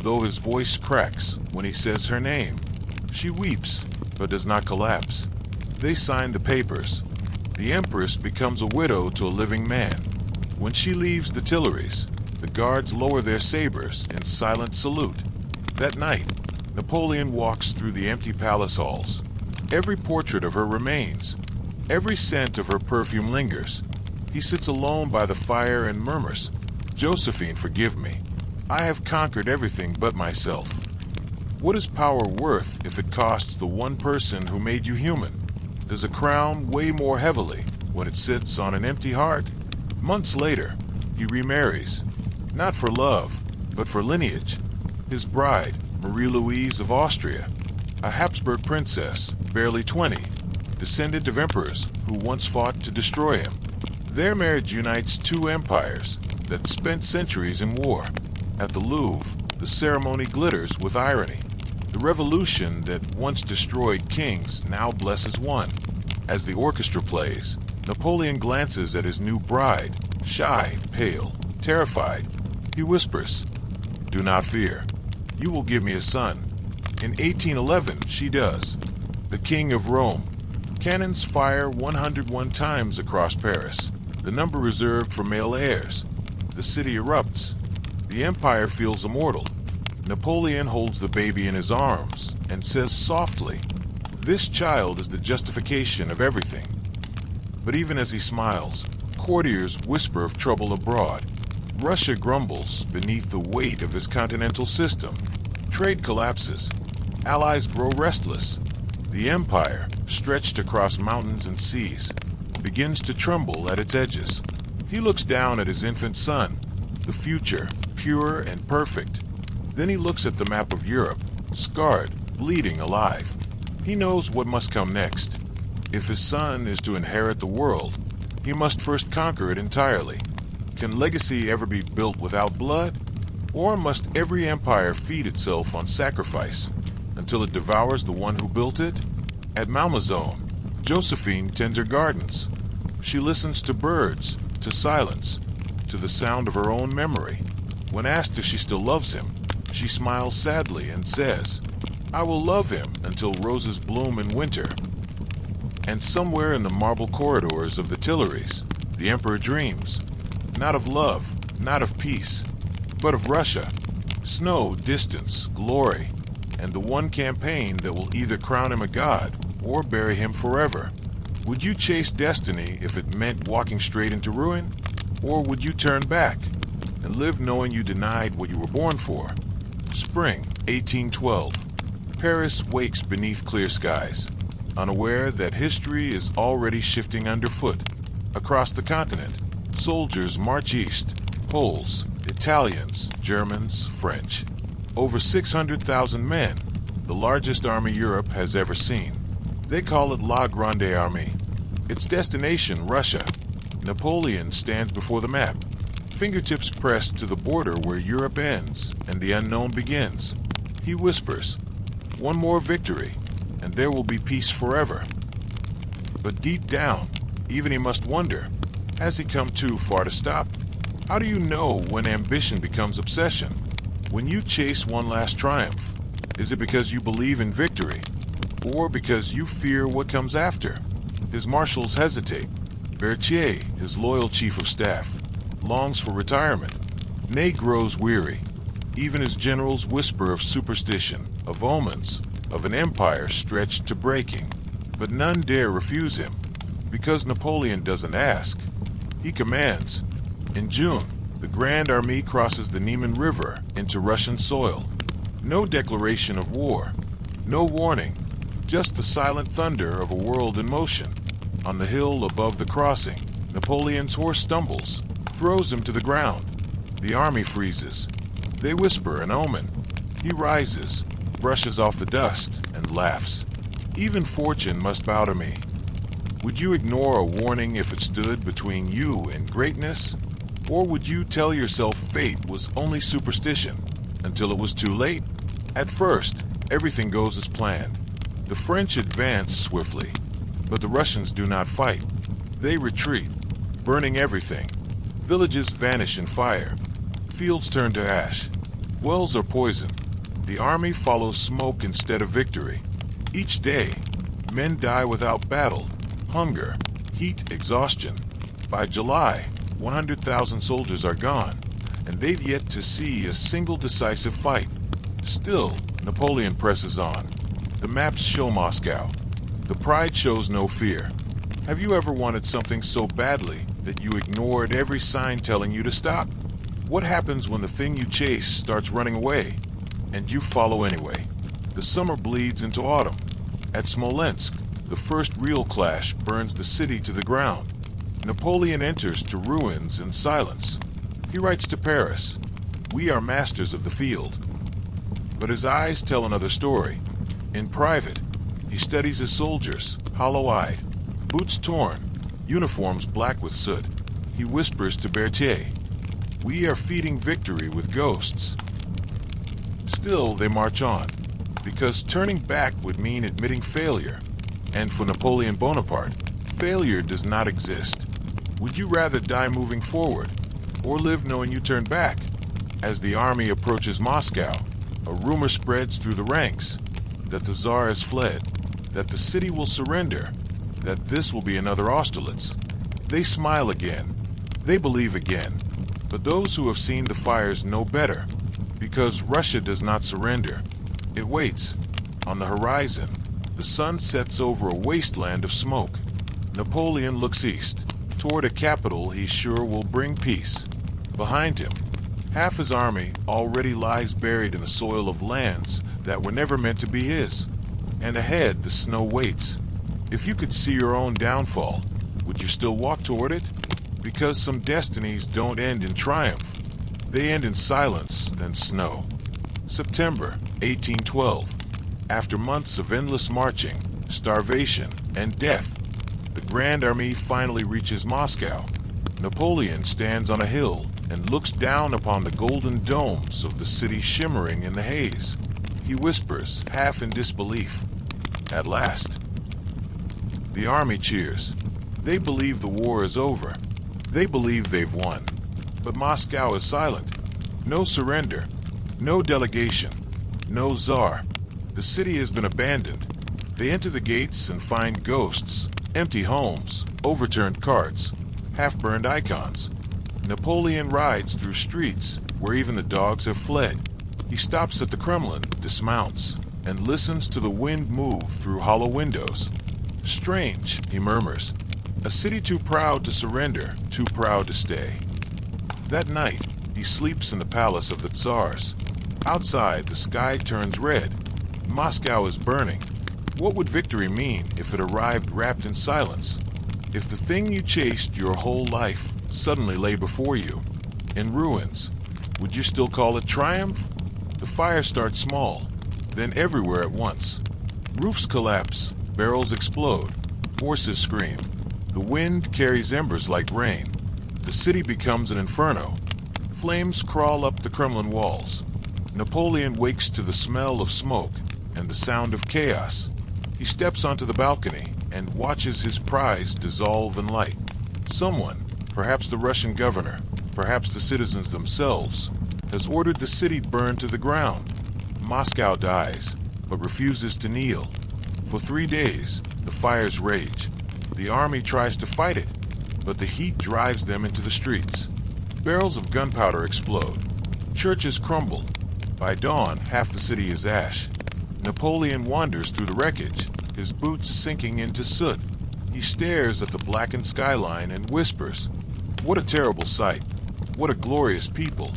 [SPEAKER 1] though his voice cracks when he says her name. She weeps, but does not collapse. They sign the papers. The empress becomes a widow to a living man. When she leaves the Tuileries, the guards lower their sabers in silent salute. That night, Napoleon walks through the empty palace halls. Every portrait of her remains. Every scent of her perfume lingers. He sits alone by the fire and murmurs, Josephine, forgive me. I have conquered everything but myself. What is power worth if it costs the one person who made you human? Does a crown weigh more heavily when it sits on an empty heart? Months later, he remarries, not for love, but for lineage. His bride, Marie-Louise of Austria, a Habsburg princess, barely 20, descendant of emperors who once fought to destroy him. Their marriage unites two empires that spent centuries in war. At the Louvre, the ceremony glitters with irony. The revolution that once destroyed kings now blesses one. As the orchestra plays, Napoleon glances at his new bride, shy, pale, terrified. He whispers, Do not fear. You will give me a son. In 1811, she does. The King of Rome. Cannons fire 101 times across Paris, the number reserved for male heirs. The city erupts. The empire feels immortal. Napoleon holds the baby in his arms and says softly, This child is the justification of everything. But even as he smiles, courtiers whisper of trouble abroad. Russia grumbles beneath the weight of his continental system. Trade collapses. Allies grow restless. The empire, stretched across mountains and seas, begins to tremble at its edges. He looks down at his infant son, the future, pure and perfect. Then he looks at the map of Europe, scarred, bleeding, alive. He knows what must come next. If his son is to inherit the world, he must first conquer it entirely. Can legacy ever be built without blood? Or must every empire feed itself on sacrifice until it devours the one who built it? At Malmaison, Josephine tends her gardens. She listens to birds, to silence, to the sound of her own memory. When asked if she still loves him, She smiles sadly and says, "I will love him until roses bloom in winter." And somewhere in the marble corridors of the Tuileries, the emperor dreams, not of love, not of peace, but of Russia, snow, distance, glory, and the one campaign that will either crown him a god or bury him forever. Would you chase destiny if it meant walking straight into ruin? Or would you turn back and live knowing you denied what you were born for? Spring, 1812. Paris wakes beneath clear skies, unaware that history is already shifting underfoot. Across the continent, soldiers march east, Poles, Italians, Germans, French. Over 600,000 men, the largest army Europe has ever seen. They call it La Grande Armée. Its destination, Russia. Napoleon stands before the map, fingertips pressed to the border where Europe ends and the unknown begins. He whispers, "One more victory, and there will be peace forever." But deep down, even he must wonder, has he come too far to stop? How do you know when ambition becomes obsession? When you chase one last triumph, is it because you believe in victory, or because you fear what comes after? His marshals hesitate. Berthier, his loyal chief of staff, longs for retirement. Ney grows weary. Even his generals whisper of superstition, of omens, of an empire stretched to breaking. But none dare refuse him, because Napoleon doesn't ask. He commands. In June, the Grand Army crosses the Niemen River into Russian soil. No declaration of war, no warning, just the silent thunder of a world in motion. On the hill above the crossing, Napoleon's horse stumbles, throws him to the ground. The army freezes. They whisper an omen. He rises, brushes off the dust, and laughs. "Even fortune must bow to me." Would you ignore a warning if it stood between you and greatness? Or would you tell yourself fate was only superstition until it was too late? At first, everything goes as planned. The French advance swiftly, but the Russians do not fight. They retreat, burning everything. Villages vanish in fire. Fields turn to ash. Wells are poisoned. The army follows smoke instead of victory. Each day, men die without battle, hunger, heat, exhaustion. By July, 100,000 soldiers are gone, and they've yet to see a single decisive fight. Still, Napoleon presses on. The maps show Moscow. The pride shows no fear. Have you ever wanted something so badly that you ignored every sign telling you to stop? What happens when the thing you chase starts running away, and you follow anyway? The summer bleeds into autumn. At Smolensk, the first real clash burns the city to the ground. Napoleon enters to ruins and silence. He writes to Paris, "We are masters of the field." But his eyes tell another story. In private, he studies his soldiers, hollow-eyed, boots torn, uniforms black with soot. He whispers to Berthier, "We are feeding victory with ghosts." Still, they march on, because turning back would mean admitting failure. And for Napoleon Bonaparte, failure does not exist. Would you rather die moving forward, or live knowing you turned back? As the army approaches Moscow, a rumor spreads through the ranks that the Tsar has fled, that the city will surrender, that this will be another Austerlitz. They smile again. They believe again. But those who have seen the fires know better, because Russia does not surrender. It waits. On the horizon, the sun sets over a wasteland of smoke. Napoleon looks east, toward a capital he's sure will bring peace. Behind him, half his army already lies buried in the soil of lands that were never meant to be his. And ahead, the snow waits. If you could see your own downfall, would you still walk toward it? Because some destinies don't end in triumph. They end in silence and snow. September 1812. After months of endless marching, starvation, and death, the Grand Army finally reaches Moscow. Napoleon stands on a hill and looks down upon the golden domes of the city shimmering in the haze. He whispers, half in disbelief, "At last." The army cheers. They believe the war is over. They believe they've won. But Moscow is silent. No surrender. No delegation, no czar. The city has been abandoned. They enter the gates and find ghosts, empty homes, overturned carts, half-burned icons. Napoleon rides through streets where even the dogs have fled. He stops at the Kremlin, dismounts, and listens to the wind move through hollow windows. Strange, he murmurs. A city too proud to surrender, too proud to stay. That night, he sleeps in the palace of the Tsars. Outside, the sky turns red. Moscow is burning. What would victory mean if it arrived wrapped in silence? If the thing you chased your whole life suddenly lay before you, in ruins, would you still call it triumph? The fire starts small, then everywhere at once. Roofs collapse, barrels explode, horses scream. The wind carries embers like rain. The city becomes an inferno. Flames crawl up the Kremlin walls. Napoleon wakes to the smell of smoke and the sound of chaos. He steps onto the balcony and watches his prize dissolve in light. Someone, perhaps the Russian governor, perhaps the citizens themselves, has ordered the city burned to the ground. Moscow dies, but refuses to kneel. For 3 days, the fires rage. The army tries to fight it, but the heat drives them into the streets. Barrels of gunpowder explode. Churches crumble. By dawn, half the city is ash. Napoleon wanders through the wreckage, his boots sinking into soot. He stares at the blackened skyline and whispers, "What a terrible sight. What a glorious people."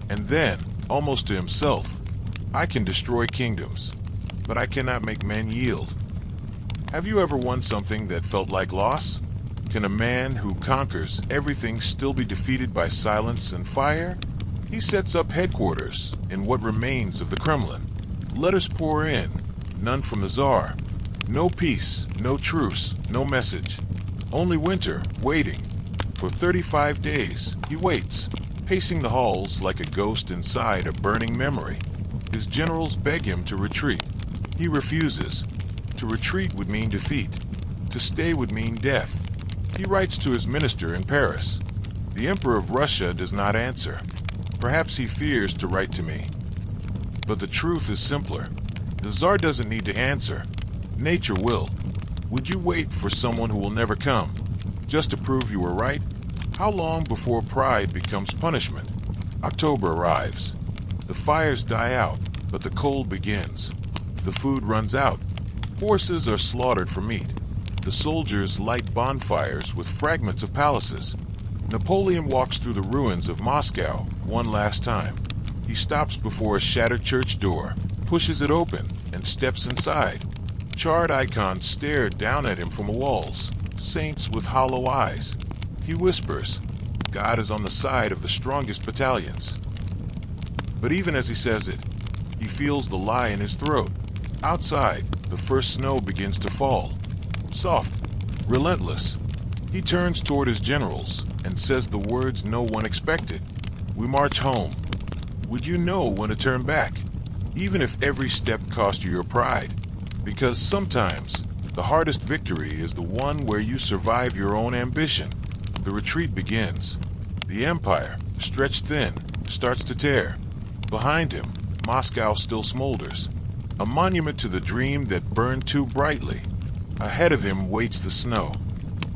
[SPEAKER 1] And then, almost to himself, "I can destroy kingdoms, but I cannot make men yield." Have you ever won something that felt like loss? Can a man who conquers everything still be defeated by silence and fire? He sets up headquarters in what remains of the Kremlin. Letters pour in, none from the Tsar. No peace, no truce, no message. Only winter, waiting. For 35 days, he waits, pacing the halls like a ghost inside a burning memory. His generals beg him to retreat. He refuses. To retreat would mean defeat. To stay would mean death. He writes to his minister in Paris. The Emperor of Russia does not answer. Perhaps he fears to write to me. But the truth is simpler. The Tsar doesn't need to answer. Nature will. Would you wait for someone who will never come, just to prove you were right? How long before pride becomes punishment? October arrives. The fires die out, but the cold begins. The food runs out. Horses are slaughtered for meat. The soldiers light bonfires with fragments of palaces. Napoleon walks through the ruins of Moscow one last time. He stops before a shattered church door, pushes it open, and steps inside. Charred icons stare down at him from the walls, saints with hollow eyes. He whispers, "God is on the side of the strongest battalions." But even as he says it, he feels the lie in his throat. Outside, the first snow begins to fall. Soft, relentless. He turns toward his generals and says the words no one expected. "We march home. Would you know when to turn back, even if every step cost you your pride? Because sometimes the hardest victory is the one where you survive your own ambition." The retreat begins. The empire, stretched thin, starts to tear. Behind him, Moscow still smolders, a monument to the dream that burned too brightly. Ahead of him waits the snow,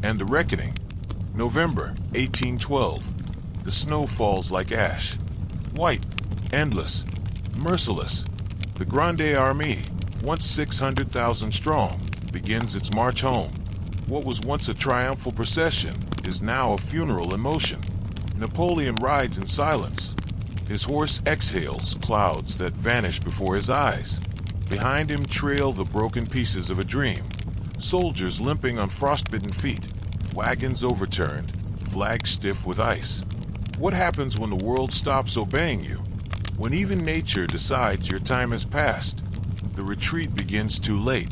[SPEAKER 1] and the reckoning. November 1812. The snow falls like ash. White, endless, merciless. The Grande Armée, once 600,000 strong, begins its march home. What was once a triumphal procession is now a funeral in motion. Napoleon rides in silence. His horse exhales clouds that vanish before his eyes. Behind him trail the broken pieces of a dream. Soldiers limping on frostbitten feet. Wagons overturned, flags stiff with ice. What happens when the world stops obeying you? When even nature decides your time has passed? The retreat begins too late.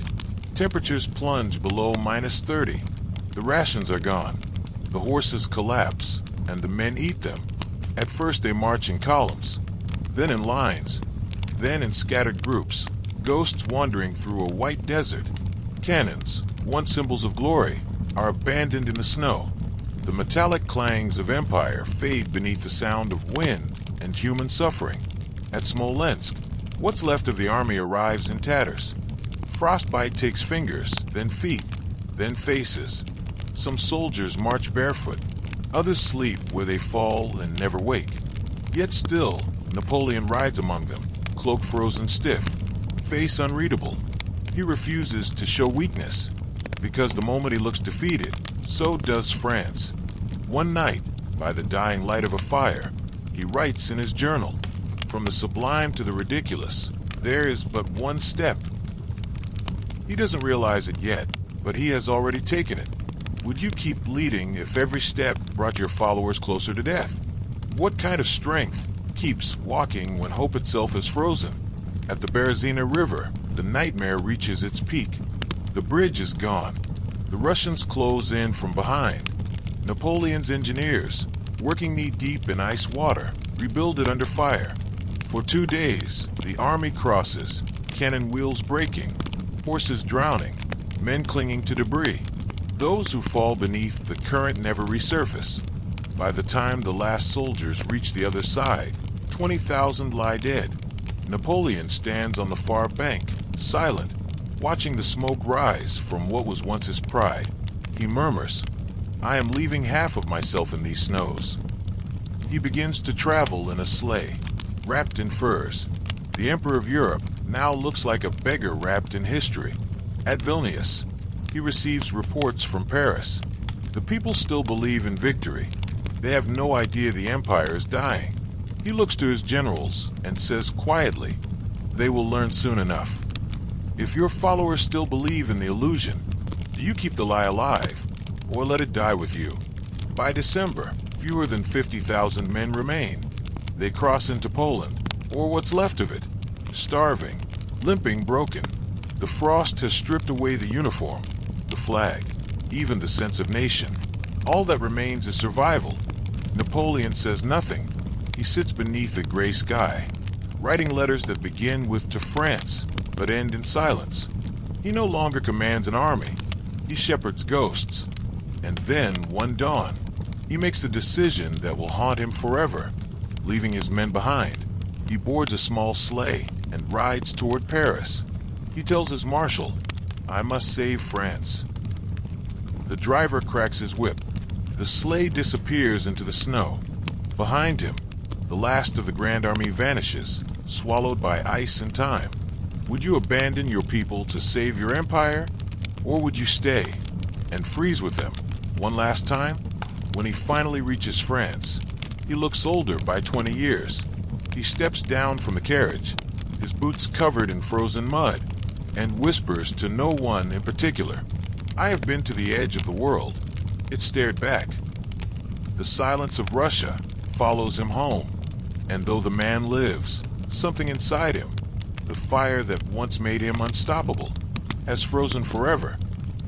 [SPEAKER 1] Temperatures plunge below -30. The rations are gone. The horses collapse, and the men eat them. At first they march in columns, then in lines, then in scattered groups, ghosts wandering through a white desert. Cannons, once symbols of glory, are abandoned in the snow. The metallic clangs of empire fade beneath the sound of wind and human suffering. At Smolensk, what's left of the army arrives in tatters. Frostbite takes fingers, then feet, then faces. Some soldiers march barefoot. Others sleep where they fall and never wake. Yet still, Napoleon rides among them, cloak frozen stiff, face unreadable. He refuses to show weakness, because the moment he looks defeated, so does France. One night, by the dying light of a fire, he writes in his journal, "From the sublime to the ridiculous, there is but one step." He doesn't realize it yet, but he has already taken it. Would you keep leading if every step brought your followers closer to death? What kind of strength keeps walking when hope itself is frozen? At the Berezina River, the nightmare reaches its peak. The bridge is gone. The Russians close in from behind. Napoleon's engineers, working knee-deep in ice water, rebuild it under fire. For 2 days, the army crosses, cannon wheels breaking, horses drowning, men clinging to debris. Those who fall beneath the current never resurface. By the time the last soldiers reach the other side, 20,000 lie dead. Napoleon stands on the far bank, silent, watching the smoke rise from what was once his pride. He murmurs, "I am leaving half of myself in these snows." He begins to travel in a sleigh, wrapped in furs. The Emperor of Europe now looks like a beggar wrapped in history. At Vilnius, he receives reports from Paris. The people still believe in victory. They have no idea the empire is dying. He looks to his generals and says quietly, "They will learn soon enough." If your followers still believe in the illusion, do you keep the lie alive, or let it die with you? By December, fewer than 50,000 men remain. They cross into Poland, or what's left of it, starving, limping, broken. The frost has stripped away the uniform, the flag, even the sense of nation. All that remains is survival. Napoleon says nothing. He sits beneath a gray sky, writing letters that begin with "to France," but end in silence. He no longer commands an army. He shepherds ghosts. And then, one dawn, he makes a decision that will haunt him forever. Leaving his men behind, he boards a small sleigh and rides toward Paris. He tells his marshal, "I must save France." The driver cracks his whip. The sleigh disappears into the snow. Behind him, the last of the Grand Army vanishes, swallowed by ice and time. Would you abandon your people to save your empire? Or would you stay and freeze with them one last time? When he finally reaches France, he looks older by 20 years. He steps down from the carriage, his boots covered in frozen mud, and whispers to no one in particular, "I have been to the edge of the world." It stared back. The silence of Russia follows him home, and though the man lives, something inside him, the fire that once made him unstoppable, has frozen forever.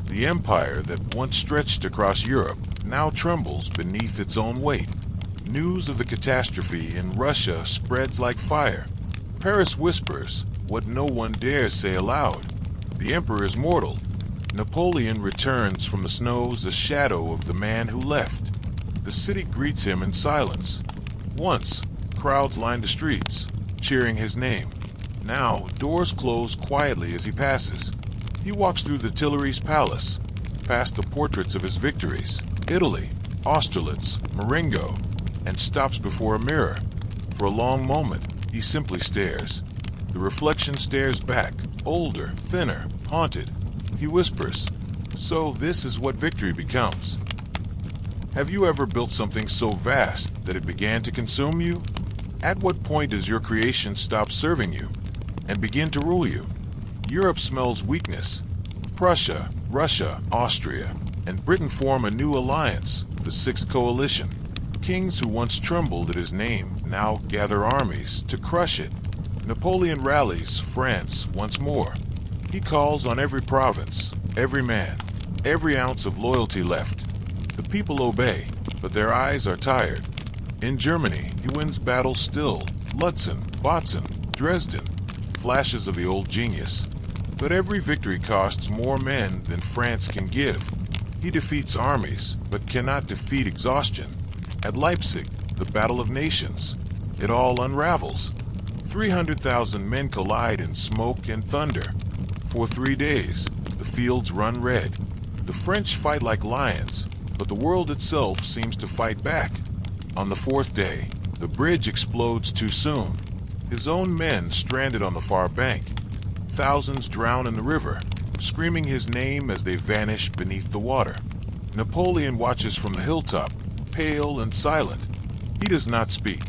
[SPEAKER 1] The empire that once stretched across Europe now trembles beneath its own weight. News of the catastrophe in Russia spreads like fire. Paris whispers what no one dares say aloud. The emperor is mortal. Napoleon returns from the snows a shadow of the man who left. The city greets him in silence. Once, crowds lined the streets, cheering his name. Now, doors close quietly as he passes. He walks through the Tuileries Palace, past the portraits of his victories, Italy, Austerlitz, Marengo, and stops before a mirror. For a long moment, he simply stares. The reflection stares back, older, thinner, haunted. He whispers, "So this is what victory becomes." Have you ever built something so vast that it began to consume you? At what point does your creation stop serving you and begin to rule you? Europe smells weakness. Prussia, Russia, Austria, and Britain form a new alliance, the Sixth Coalition. Kings who once trembled at his name now gather armies to crush it. Napoleon rallies France once more. He calls on every province, every man, every ounce of loyalty left. The people obey, but their eyes are tired. In Germany, he wins battles still, Lutzen, Botzen, Dresden, flashes of the old genius. But every victory costs more men than France can give. He defeats armies, but cannot defeat exhaustion. At Leipzig, the Battle of Nations, it all unravels. 300,000 men collide in smoke and thunder. For 3 days, the fields run red. The French fight like lions, but the world itself seems to fight back. On the 4th day, the bridge explodes too soon. His own men stranded on the far bank. Thousands drown in the river, screaming his name as they vanish beneath the water. Napoleon watches from the hilltop, pale and silent. He does not speak.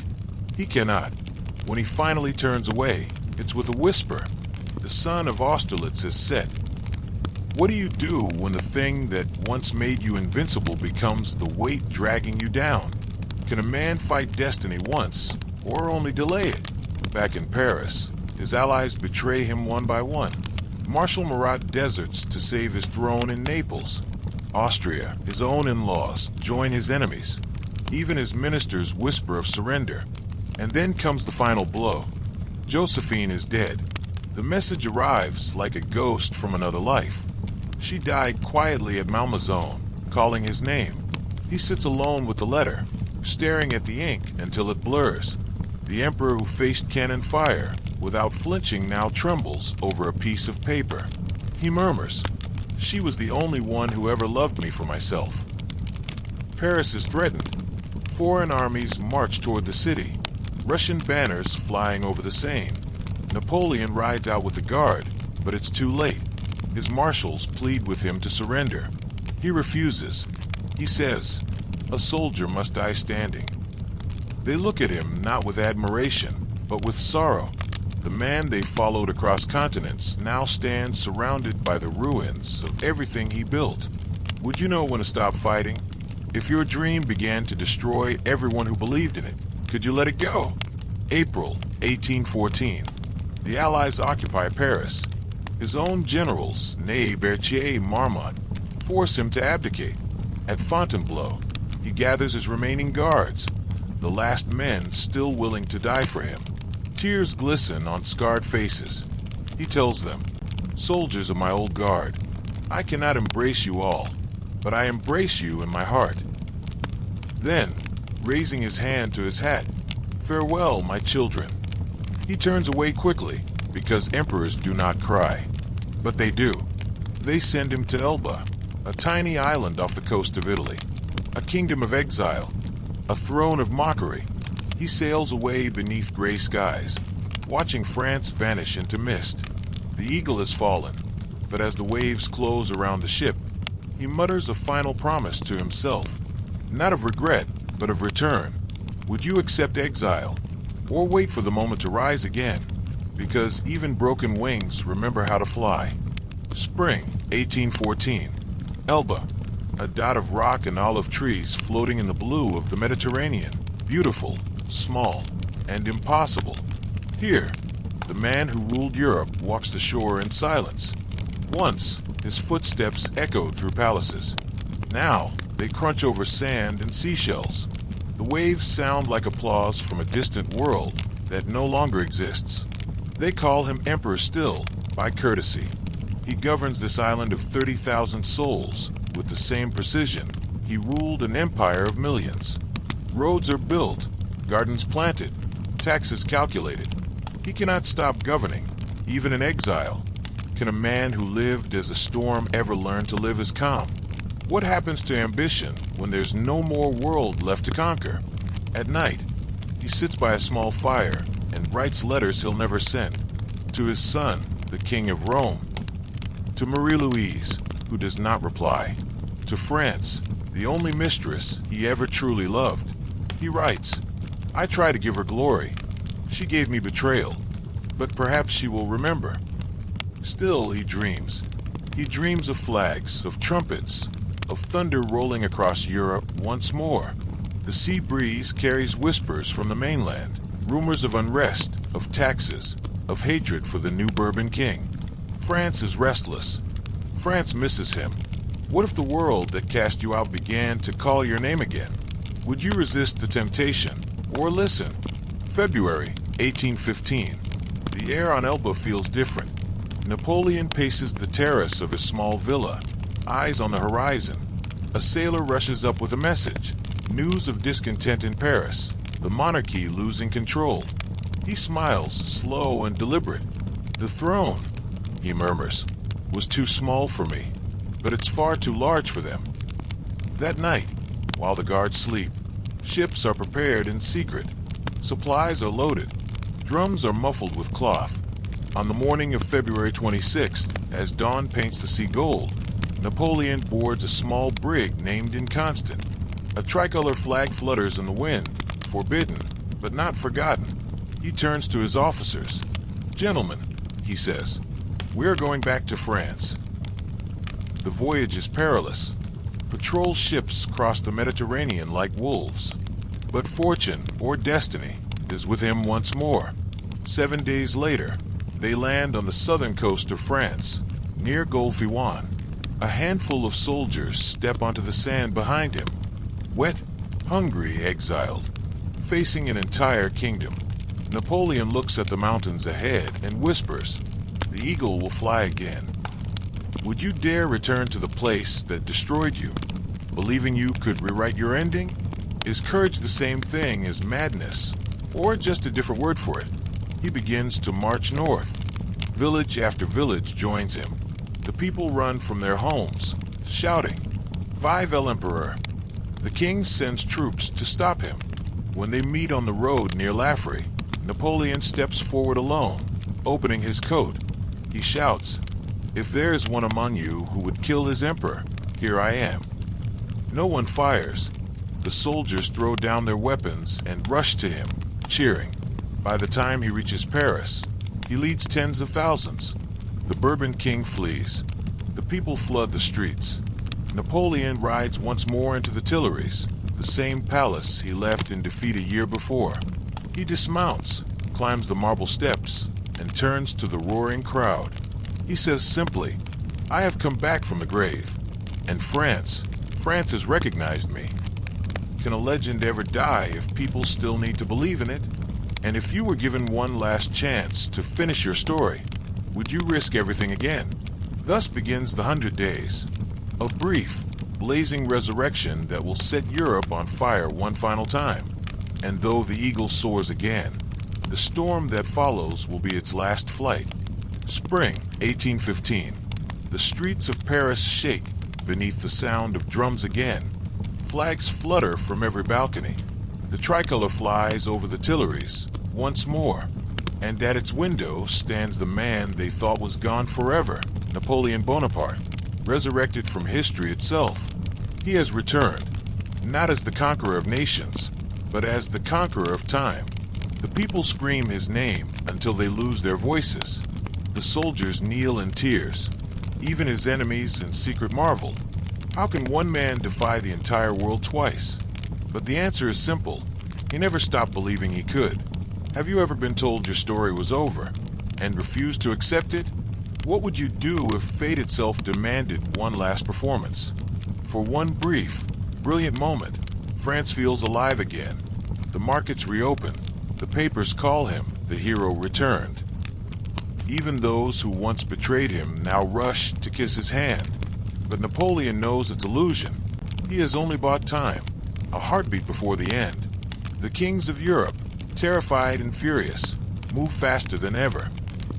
[SPEAKER 1] He cannot. When he finally turns away, it's with a whisper. The sun of Austerlitz has set. What do you do when the thing that once made you invincible becomes the weight dragging you down? Can a man fight destiny once, or only delay it? Back in Paris, his allies betray him one by one. Marshal Murat deserts to save his throne in Naples. Austria, his own in-laws, join his enemies. Even his ministers whisper of surrender. And then comes the final blow. Josephine is dead. The message arrives like a ghost from another life. She died quietly at Malmaison, calling his name. He sits alone with the letter, staring at the ink until it blurs. The emperor who faced cannon fire, without flinching, now trembles over a piece of paper. He murmurs, "She was the only one who ever loved me for myself." Paris is threatened. Foreign armies march toward the city, Russian banners flying over the Seine. Napoleon rides out with the guard, but it's too late. His marshals plead with him to surrender. He refuses. He says, "A soldier must die standing." They look at him not with admiration, but with sorrow. The man they followed across continents now stands surrounded by the ruins of everything he built. Would you know when to stop fighting? If your dream began to destroy everyone who believed in it, could you let it go? April 1814. The Allies occupy Paris. His own generals, Ney, Berthier, Marmont, force him to abdicate. At Fontainebleau, he gathers his remaining guards, the last men still willing to die for him. Tears glisten on scarred faces. He tells them, "Soldiers of my old guard, I cannot embrace you all, but I embrace you in my heart." Then, raising his hand to his hat, "Farewell, my children." He turns away quickly, because emperors do not cry. But they do. They send him to Elba, a tiny island off the coast of Italy, a kingdom of exile, a throne of mockery. He sails away beneath gray skies, watching France vanish into mist. The eagle has fallen, but as the waves close around the ship, he mutters a final promise to himself, not of regret, but of return. Would you accept exile, or wait for the moment to rise again? Because even broken wings remember how to fly. Spring 1814. Elba, a dot of rock and olive trees floating in the blue of the Mediterranean. Beautiful, small, and impossible. Here, the man who ruled Europe walks the shore in silence. Once, his footsteps echoed through palaces. Now, they crunch over sand and seashells. The waves sound like applause from a distant world that no longer exists. They call him emperor still, by courtesy. He governs this island of 30,000 souls with the same precision. He ruled an empire of millions. Roads are built, gardens planted, taxes calculated. He cannot stop governing, even in exile. Can a man who lived as a storm ever learn to live as calm? What happens to ambition when there's no more world left to conquer? At night, he sits by a small fire and writes letters he'll never send. To his son, the King of Rome. To Marie-Louise, who does not reply. To France, the only mistress he ever truly loved. He writes, "I try to give her glory. She gave me betrayal, but perhaps she will remember." Still he dreams. He dreams of flags, of trumpets, of thunder rolling across Europe once more. The sea breeze carries whispers from the mainland, rumors of unrest, of taxes, of hatred for the new Bourbon king. France is restless. France misses him. What if the world that cast you out began to call your name again? Would you resist the temptation, or listen? February 1815. The air on Elba feels different. Napoleon paces the terrace of his small villa, eyes on the horizon. A sailor rushes up with a message. News of discontent in Paris, the monarchy losing control. He smiles, slow and deliberate. "The throne," he murmurs, "was too small for me, but it's far too large for them." That night, while the guards sleep, ships are prepared in secret. Supplies are loaded. Drums are muffled with cloth. On the morning of February 26th, as dawn paints the sea gold, Napoleon boards a small brig named Inconstant. A tricolor flag flutters in the wind, forbidden, but not forgotten. He turns to his officers. "Gentlemen," he says, "we are going back to France." The voyage is perilous. Patrol ships cross the Mediterranean like wolves. But fortune, or destiny, is with him once more. 7 days later, they land on the southern coast of France, near Golfe-Juan. A handful of soldiers step onto the sand behind him, wet, hungry, exiled, facing an entire kingdom. Napoleon looks at the mountains ahead and whispers, "The eagle will fly again." Would you dare return to the place that destroyed you, believing you could rewrite your ending? Is courage the same thing as madness, or just a different word for it? He begins to march north. Village after village joins him. The people run from their homes, shouting, "Vive l'Empereur!" The king sends troops to stop him. When they meet on the road near Laffrey, Napoleon steps forward alone, opening his coat. He shouts, "If there is one among you who would kill his emperor, here I am." No one fires. The soldiers throw down their weapons and rush to him, cheering. By the time he reaches Paris, he leads tens of thousands. The Bourbon king flees. The people flood the streets. Napoleon rides once more into the Tuileries, the same palace he left in defeat a year before. He dismounts, climbs the marble steps, and turns to the roaring crowd. He says simply, "I have come back from the grave, and France has recognized me." Can a legend ever die if people still need to believe in it? And if you were given one last chance to finish your story, would you risk everything again? Thus begins the 100 Days, a brief, blazing resurrection that will set Europe on fire one final time. And though the eagle soars again, the storm that follows will be its last flight. Spring 1815. The streets of Paris shake beneath the sound of drums again. Flags flutter from every balcony. The tricolor flies over the Tuileries once more, and at its window stands the man they thought was gone forever, Napoleon Bonaparte, resurrected from history itself. He has returned, not as the conqueror of nations, but as the conqueror of time. The people scream his name until they lose their voices. The soldiers kneel in tears. Even his enemies in secret marvel. How can one man defy the entire world twice? But the answer is simple. He never stopped believing he could. Have you ever been told your story was over and refused to accept it? What would you do if fate itself demanded one last performance? For one brief, brilliant moment, France feels alive again. The markets reopen. The papers call him the hero returned. Even those who once betrayed him now rush to kiss his hand. But Napoleon knows it's illusion. He has only bought time, a heartbeat before the end. The kings of Europe, terrified and furious, move faster than ever.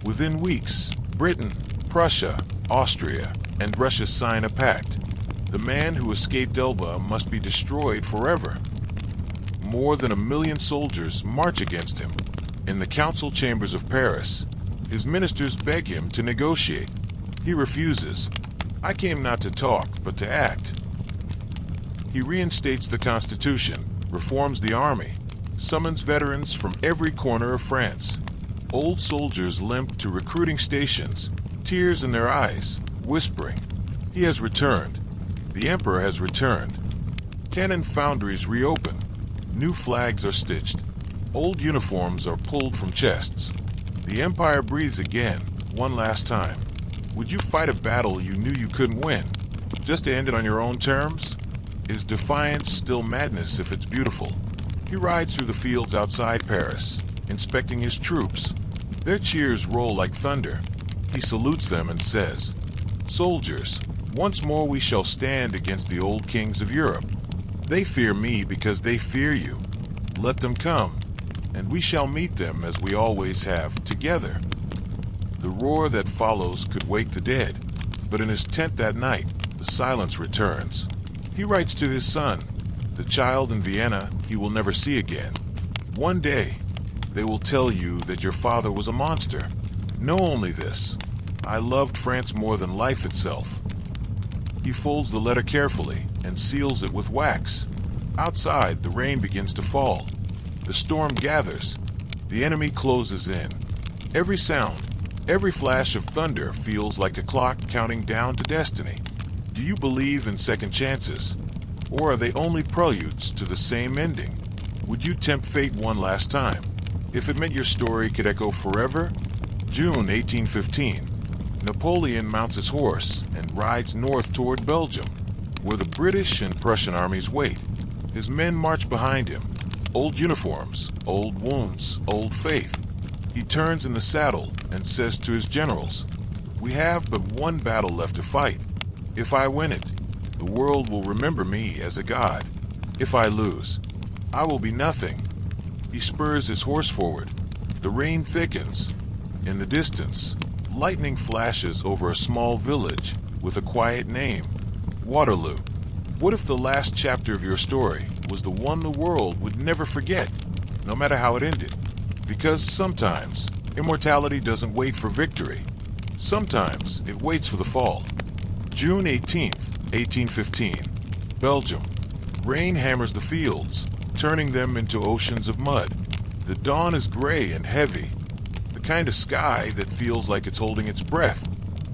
[SPEAKER 1] Within weeks, Britain, Prussia, Austria, and Russia sign a pact. The man who escaped Elba must be destroyed forever. More than 1 million soldiers march against him. In the council chambers of Paris, his ministers beg him to negotiate. He refuses. "I came not to talk, but to act." He reinstates the Constitution, reforms the army, summons veterans from every corner of France. Old soldiers limp to recruiting stations, tears in their eyes, whispering, "He has returned. The Emperor has returned." Cannon foundries reopen. New flags are stitched. Old uniforms are pulled from chests. The Empire breathes again, one last time. Would you fight a battle you knew you couldn't win, just to end it on your own terms? Is defiance still madness if it's beautiful? He rides through the fields outside Paris, inspecting his troops. Their cheers roll like thunder. He salutes them and says, "Soldiers, once more we shall stand against the old kings of Europe. They fear me because they fear you. Let them come. and we shall meet them as we always have, together. The roar that follows could wake the dead, but in his tent that night, the silence returns. He writes to his son, the child in Vienna he will never see again. One day, they will tell you that your father was a monster. Know only this: I loved France more than life itself. He folds the letter carefully and seals it with wax. Outside, the rain begins to fall. The storm gathers. The enemy closes in. Every sound, every flash of thunder feels like a clock counting down to destiny. Do you believe in second chances? Or are they only preludes to the same ending? Would you tempt fate one last time, if it meant your story could echo forever? June 1815. Napoleon mounts his horse and rides north toward Belgium, where the British and Prussian armies wait. His men march behind him. Old uniforms, old wounds, old faith. He turns in the saddle and says to his generals, "We have but one battle left to fight. If I win it, the world will remember me as a god. If I lose, I will be nothing." He spurs his horse forward. The rain thickens. In the distance, lightning flashes over a small village with a quiet name, Waterloo. What if the last chapter of your story was the one the world would never forget, no matter how it ended? Because sometimes immortality doesn't wait for victory. Sometimes it waits for the fall. June 18th, 1815. Belgium. Rain hammers the fields, turning them into oceans of mud. The dawn is gray and heavy, the kind of sky that feels like it's holding its breath.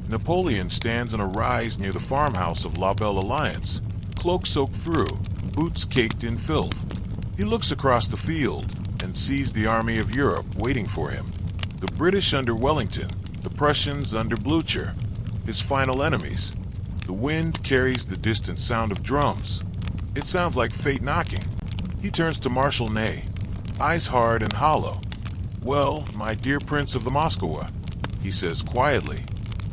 [SPEAKER 1] Napoleon stands on a rise near the farmhouse of La Belle Alliance, cloak soaked through, boots caked in filth. He looks across the field and sees the army of Europe waiting for him. The British under Wellington, the Prussians under Blücher, his final enemies. The wind carries the distant sound of drums. It sounds like fate knocking. He turns to Marshal Ney, eyes hard and hollow. "Well, my dear Prince of the Moskowa," he says quietly,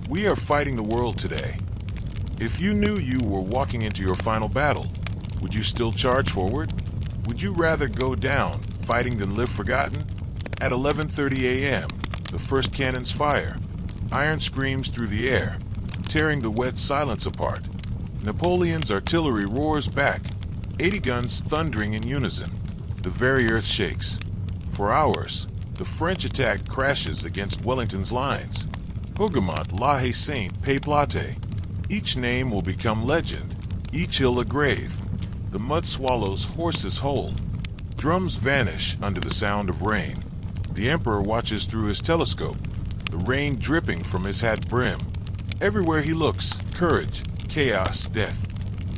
[SPEAKER 1] "we are fighting the world today. If you knew you were walking into your final battle, would you still charge forward? Would you rather go down fighting than live forgotten?" At 11:30 a.m., the first cannons fire. Iron screams through the air, tearing the wet silence apart. Napoleon's artillery roars back, 80 guns thundering in unison. The very earth shakes. For hours, the French attack crashes against Wellington's lines. Hougoumont, La Haye Saint-Pé Plate. Each name will become legend, each hill a grave. The mud swallows horses whole. Drums vanish under the sound of rain. The emperor watches through his telescope, the rain dripping from his hat brim. Everywhere he looks, courage, chaos, death.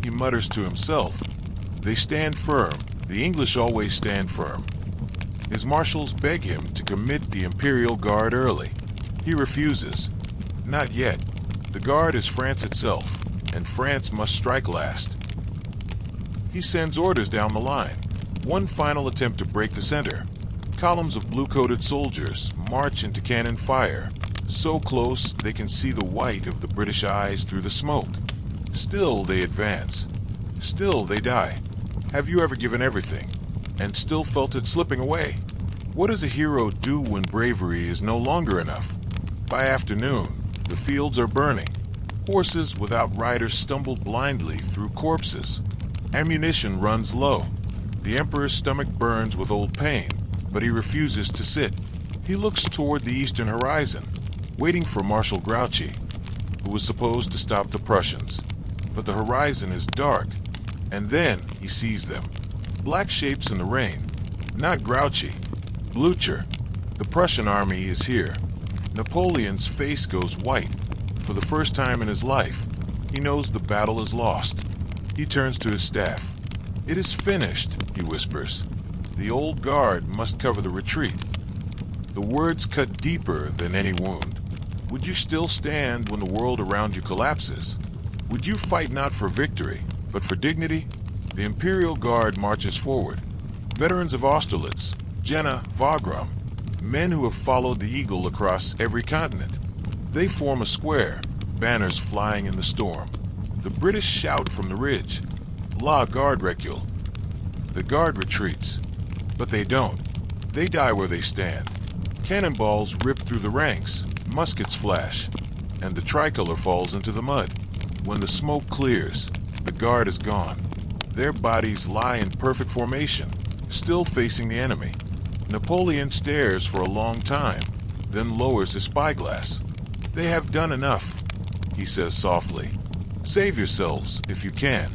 [SPEAKER 1] He mutters to himself, "They stand firm. The English always stand firm." His marshals beg him to commit the Imperial Guard early. He refuses. Not yet. The Guard is France itself, and France must strike last. He sends orders down the line. One final attempt to break the center. Columns of blue-coated soldiers march into cannon fire, so close they can see the white of the British eyes through the smoke. Still they advance. Still they die. Have you ever given everything, and still felt it slipping away? What does a hero do when bravery is no longer enough? By afternoon, the fields are burning. Horses without riders stumble blindly through corpses. Ammunition runs low. The emperor's stomach burns with old pain, but he refuses to sit. He looks toward the eastern horizon, waiting for Marshal Grouchy, who was supposed to stop the Prussians. But the horizon is dark, and then he sees them. Black shapes in the rain. Not Grouchy. Blücher. The Prussian army is here. Napoleon's face goes white. For the first time in his life, he knows the battle is lost. He turns to his staff. "It is finished," he whispers. "The old guard must cover the retreat." The words cut deeper than any wound. Would you still stand when the world around you collapses? Would you fight not for victory, but for dignity? The Imperial Guard marches forward. Veterans of Austerlitz, Jena, Wagram, men who have followed the eagle across every continent. They form a square, banners flying in the storm. The British shout from the ridge, "La Garde recule." The guard retreats, but they don't. They die where they stand. Cannonballs rip through the ranks, muskets flash, and the tricolor falls into the mud. When the smoke clears, the guard is gone. Their bodies lie in perfect formation, still facing the enemy. Napoleon stares for a long time, then lowers his spyglass. "They have done enough," he says softly. "Save yourselves, if you can."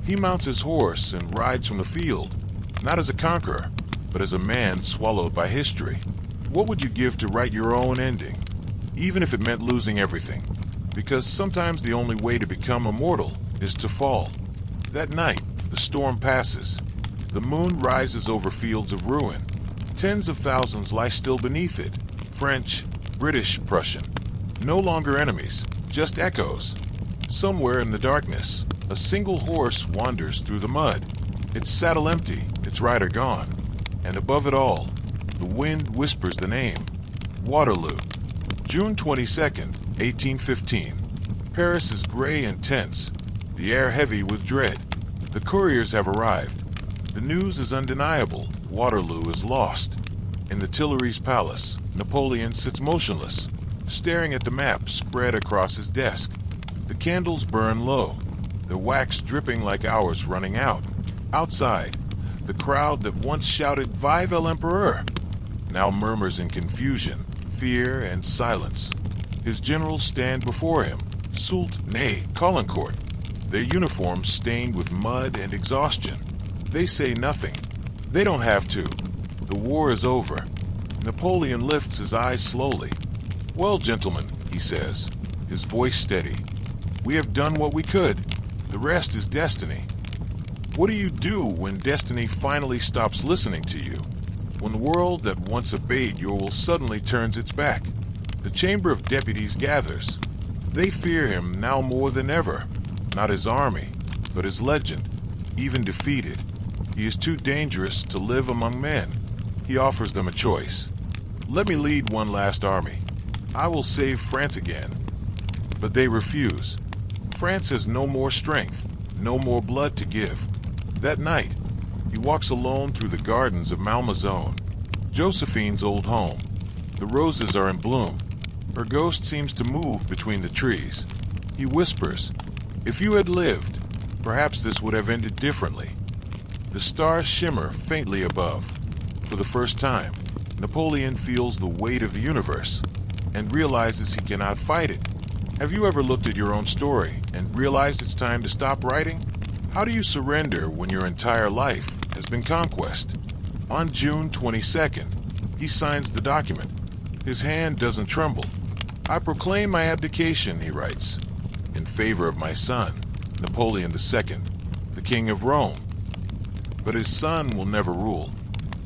[SPEAKER 1] He mounts his horse and rides from the field, not as a conqueror, but as a man swallowed by history. What would you give to write your own ending, even if it meant losing everything? Because sometimes the only way to become immortal is to fall. That night, the storm passes. The moon rises over fields of ruin. Tens of thousands lie still beneath it. French, British, Prussian. No longer enemies, just echoes. Somewhere in the darkness, a single horse wanders through the mud. Its saddle empty, its rider gone. And above it all, the wind whispers the name. Waterloo. June 22nd, 1815. Paris is gray and tense, the air heavy with dread. The couriers have arrived. The news is undeniable. Waterloo is lost. In the Tuileries Palace, Napoleon sits motionless, staring at the map spread across his desk. The candles burn low, the wax dripping like hours running out. Outside, the crowd that once shouted "Vive l'Empereur" now murmurs in confusion, fear, and silence. His generals stand before him, Soult, Ney, Caulaincourt, their uniforms stained with mud and exhaustion. They say nothing. They don't have to. The war is over. Napoleon lifts his eyes slowly. "Well, gentlemen," he says, his voice steady, "we have done what we could. The rest is destiny." What do you do when destiny finally stops listening to you? When the world that once obeyed your will suddenly turns its back? The Chamber of Deputies gathers. They fear him now more than ever. Not his army, but his legend. Even defeated, he is too dangerous to live among men. He offers them a choice. "Let me lead one last army. I will save France again." But they refuse. France has no more strength, no more blood to give. That night, he walks alone through the gardens of Malmaison, Josephine's old home. The roses are in bloom. Her ghost seems to move between the trees. He whispers, "If you had lived, perhaps this would have ended differently." The stars shimmer faintly above. For the first time, Napoleon feels the weight of the universe and realizes he cannot fight it. Have you ever looked at your own story and realized it's time to stop writing? How do you surrender when your entire life has been conquest? On June 22nd, he signs the document. His hand doesn't tremble. "I proclaim my abdication," he writes, "in favor of my son, Napoleon II, the King of Rome." But his son will never rule.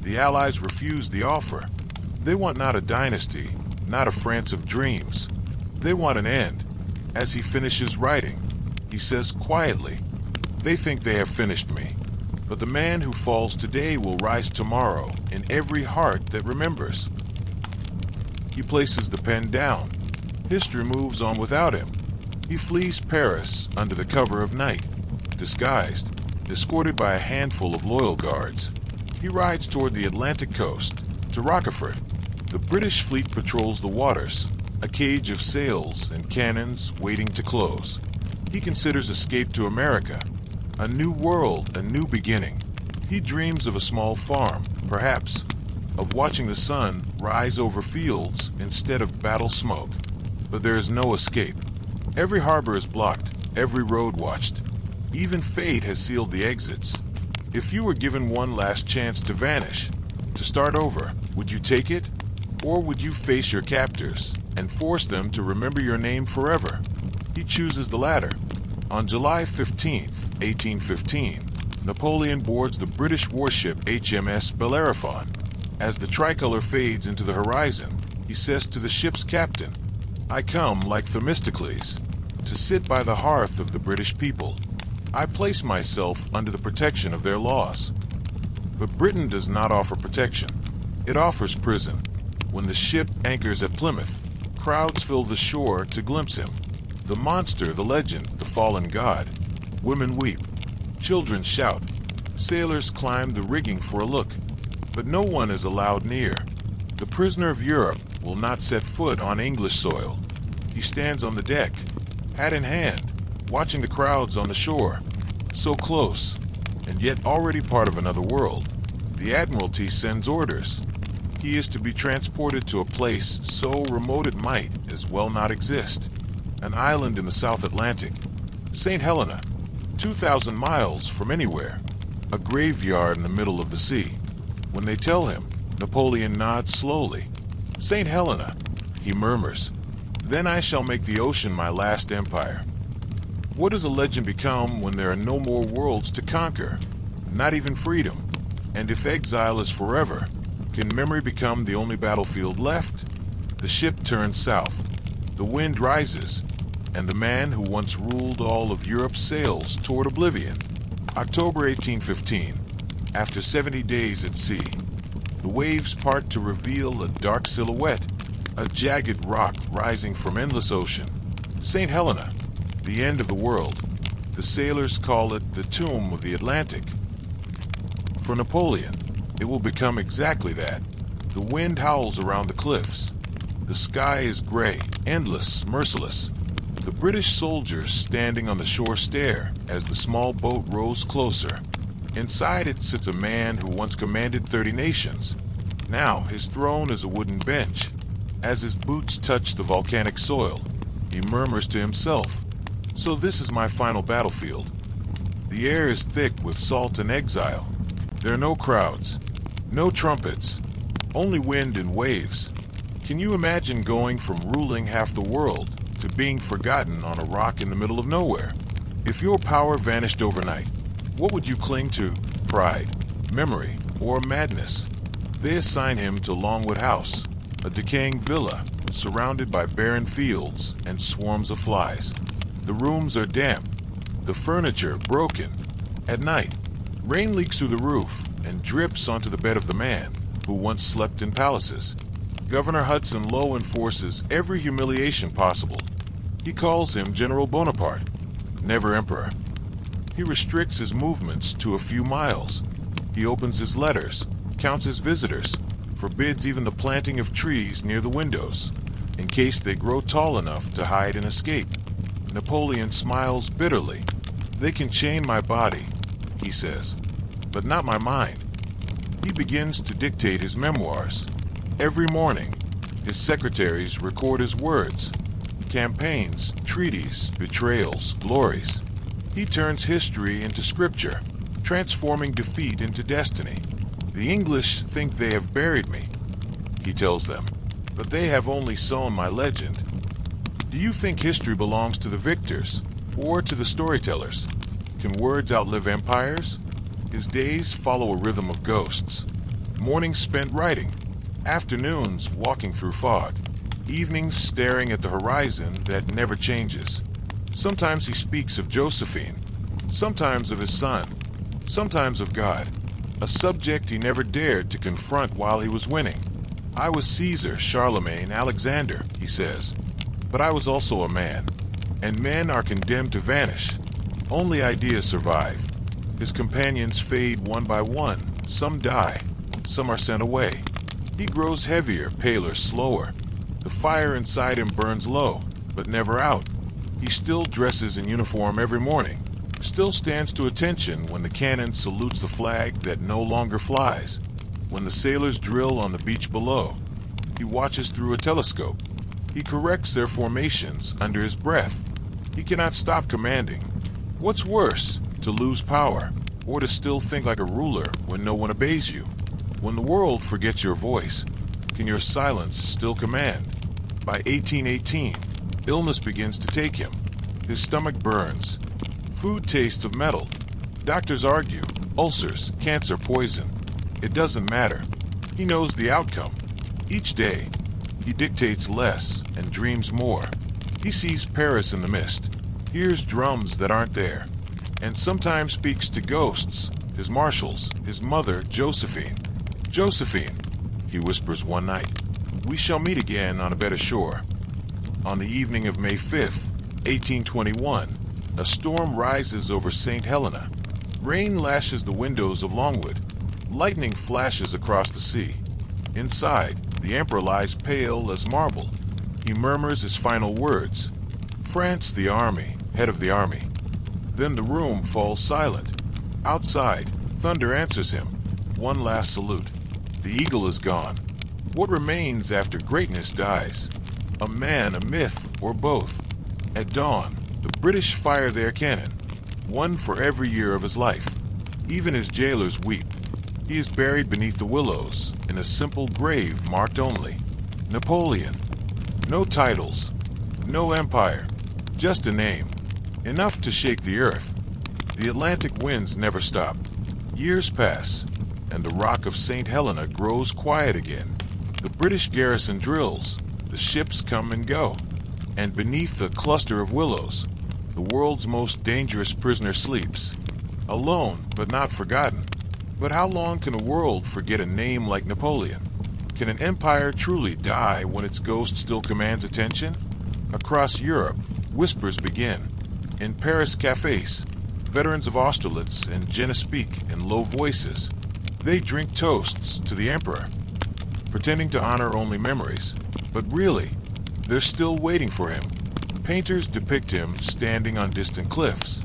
[SPEAKER 1] The Allies refuse the offer. They want not a dynasty, not a France of dreams. They want an end. As he finishes writing, he says quietly, "They think they have finished me, but the man who falls today will rise tomorrow in every heart that remembers." He places the pen down. History moves on without him. He flees Paris under the cover of night, disguised, escorted by a handful of loyal guards. He rides toward the Atlantic coast, to Rochefort. The British fleet patrols the waters, a cage of sails and cannons waiting to close. He considers escape to America, a new world, a new beginning. He dreams of a small farm, perhaps, of watching the sun rise over fields instead of battle smoke. But there is no escape. Every harbor is blocked, every road watched. Even fate has sealed the exits. If you were given one last chance to vanish, to start over, would you take it? Or would you face your captors and force them to remember your name forever? He chooses the latter. On July 15th, 1815, Napoleon boards the British warship HMS Bellerophon. As the tricolor fades into the horizon, he says to the ship's captain, "I come, like Themistocles, to sit by the hearth of the British people. I place myself under the protection of their laws." But Britain does not offer protection. It offers prison. When the ship anchors at Plymouth, crowds fill the shore to glimpse him. The monster, the legend, the fallen god. Women weep. Children shout. Sailors climb the rigging for a look. but no one is allowed near. The prisoner of Europe will not set foot on English soil. He stands on the deck, hat in hand, watching the crowds on the shore, so close, and yet already part of another world. The Admiralty sends orders. He is to be transported to a place so remote it might as well not exist. An island in the South Atlantic, Saint Helena, 2,000 miles from anywhere. A graveyard in the middle of the sea. When they tell him, Napoleon nods slowly. Saint Helena, he murmurs. Then I shall make the ocean my last empire. What does a legend become when there are no more worlds to conquer? Not even freedom. And if exile is forever, can memory become the only battlefield left? The ship turns south. The wind rises, and the man who once ruled all of Europe sails toward oblivion. October 1815. After 70 days at sea, the waves part to reveal a dark silhouette, a jagged rock rising from endless ocean. Saint Helena, the end of the world. The sailors call it the tomb of the Atlantic. For Napoleon, it will become exactly that. The wind howls around the cliffs. The sky is gray, endless, merciless. The British soldiers standing on the shore stare as the small boat rows closer. Inside it sits a man who once commanded 30 nations. Now his throne is a wooden bench. As his boots touch the volcanic soil, he murmurs to himself, "So this is my final battlefield." The air is thick with salt and exile. There are no crowds, no trumpets, only wind and waves. Can you imagine going from ruling half the world to being forgotten on a rock in the middle of nowhere? If your power vanished overnight, what would you cling to? Pride, memory, or madness? They assign him to Longwood House, a decaying villa surrounded by barren fields and swarms of flies. The rooms are damp, the furniture broken. At night, rain leaks through the roof and drips onto the bed of the man who once slept in palaces. Governor Hudson Lowe enforces every humiliation possible. He calls him General Bonaparte, never emperor. He restricts his movements to a few miles. He opens his letters, counts his visitors, forbids even the planting of trees near the windows, in case they grow tall enough to hide and escape. Napoleon smiles bitterly. "They can chain my body," he says, "but not my mind." He begins to dictate his memoirs. Every morning, his secretaries record his words, campaigns, treaties, betrayals, glories. He turns history into scripture, transforming defeat into destiny. "The English think they have buried me," he tells them, "but they have only sown my legend." Do you think history belongs to the victors or to the storytellers? Can words outlive empires? His days follow a rhythm of ghosts. Mornings spent writing, afternoons walking through fog, evenings staring at the horizon that never changes. Sometimes he speaks of Josephine, sometimes of his son, sometimes of God, a subject he never dared to confront while he was winning. "I was Caesar, Charlemagne, Alexander," he says, "but I was also a man, and men are condemned to vanish. Only ideas survive. His companions fade one by one. Some die, some are sent away. He grows heavier, paler, slower. The fire inside him burns low, but never out. He still dresses in uniform every morning, still stands to attention when the cannon salutes the flag that no longer flies. When the sailors drill on the beach below, he watches through a telescope. He corrects their formations under his breath. He cannot stop commanding. What's worse, to lose power, or to still think like a ruler when no one obeys you? When the world forgets your voice, can your silence still command? By 1818, illness begins to take him. His stomach burns. Food tastes of metal. Doctors argue, ulcers, cancer, poison. It doesn't matter. He knows the outcome. Each day, he dictates less and dreams more. He sees Paris in the mist, hears drums that aren't there, and sometimes speaks to ghosts, his marshals, his mother, Josephine. "Josephine," he whispers one night, "we shall meet again on a better shore." On the evening of May 5th, 1821, a storm rises over Saint Helena. Rain lashes the windows of Longwood. Lightning flashes across the sea. Inside, the emperor lies pale as marble. He murmurs his final words. France, the army, head of the army. Then the room falls silent. Outside, thunder answers him. One last salute. The eagle is gone. What remains after greatness dies? A man, a myth, or both? At dawn, the British fire their cannon, one for every year of his life. Even his jailers weep. He is buried beneath the willows in a simple grave marked only Napoleon. No titles, no empire, just a name, enough to shake the earth. The Atlantic winds never stopped. Years pass, and the rock of Saint Helena grows quiet again. The British garrison drills, the ships come and go, and beneath the cluster of willows, the world's most dangerous prisoner sleeps, alone but not forgotten. But how long can a world forget a name like Napoleon? Can an empire truly die when its ghost still commands attention? Across Europe, whispers begin. In Paris cafes, veterans of Austerlitz and Jena speak in low voices. They drink toasts to the emperor, pretending to honor only memories. But really, they're still waiting for him. Painters depict him standing on distant cliffs,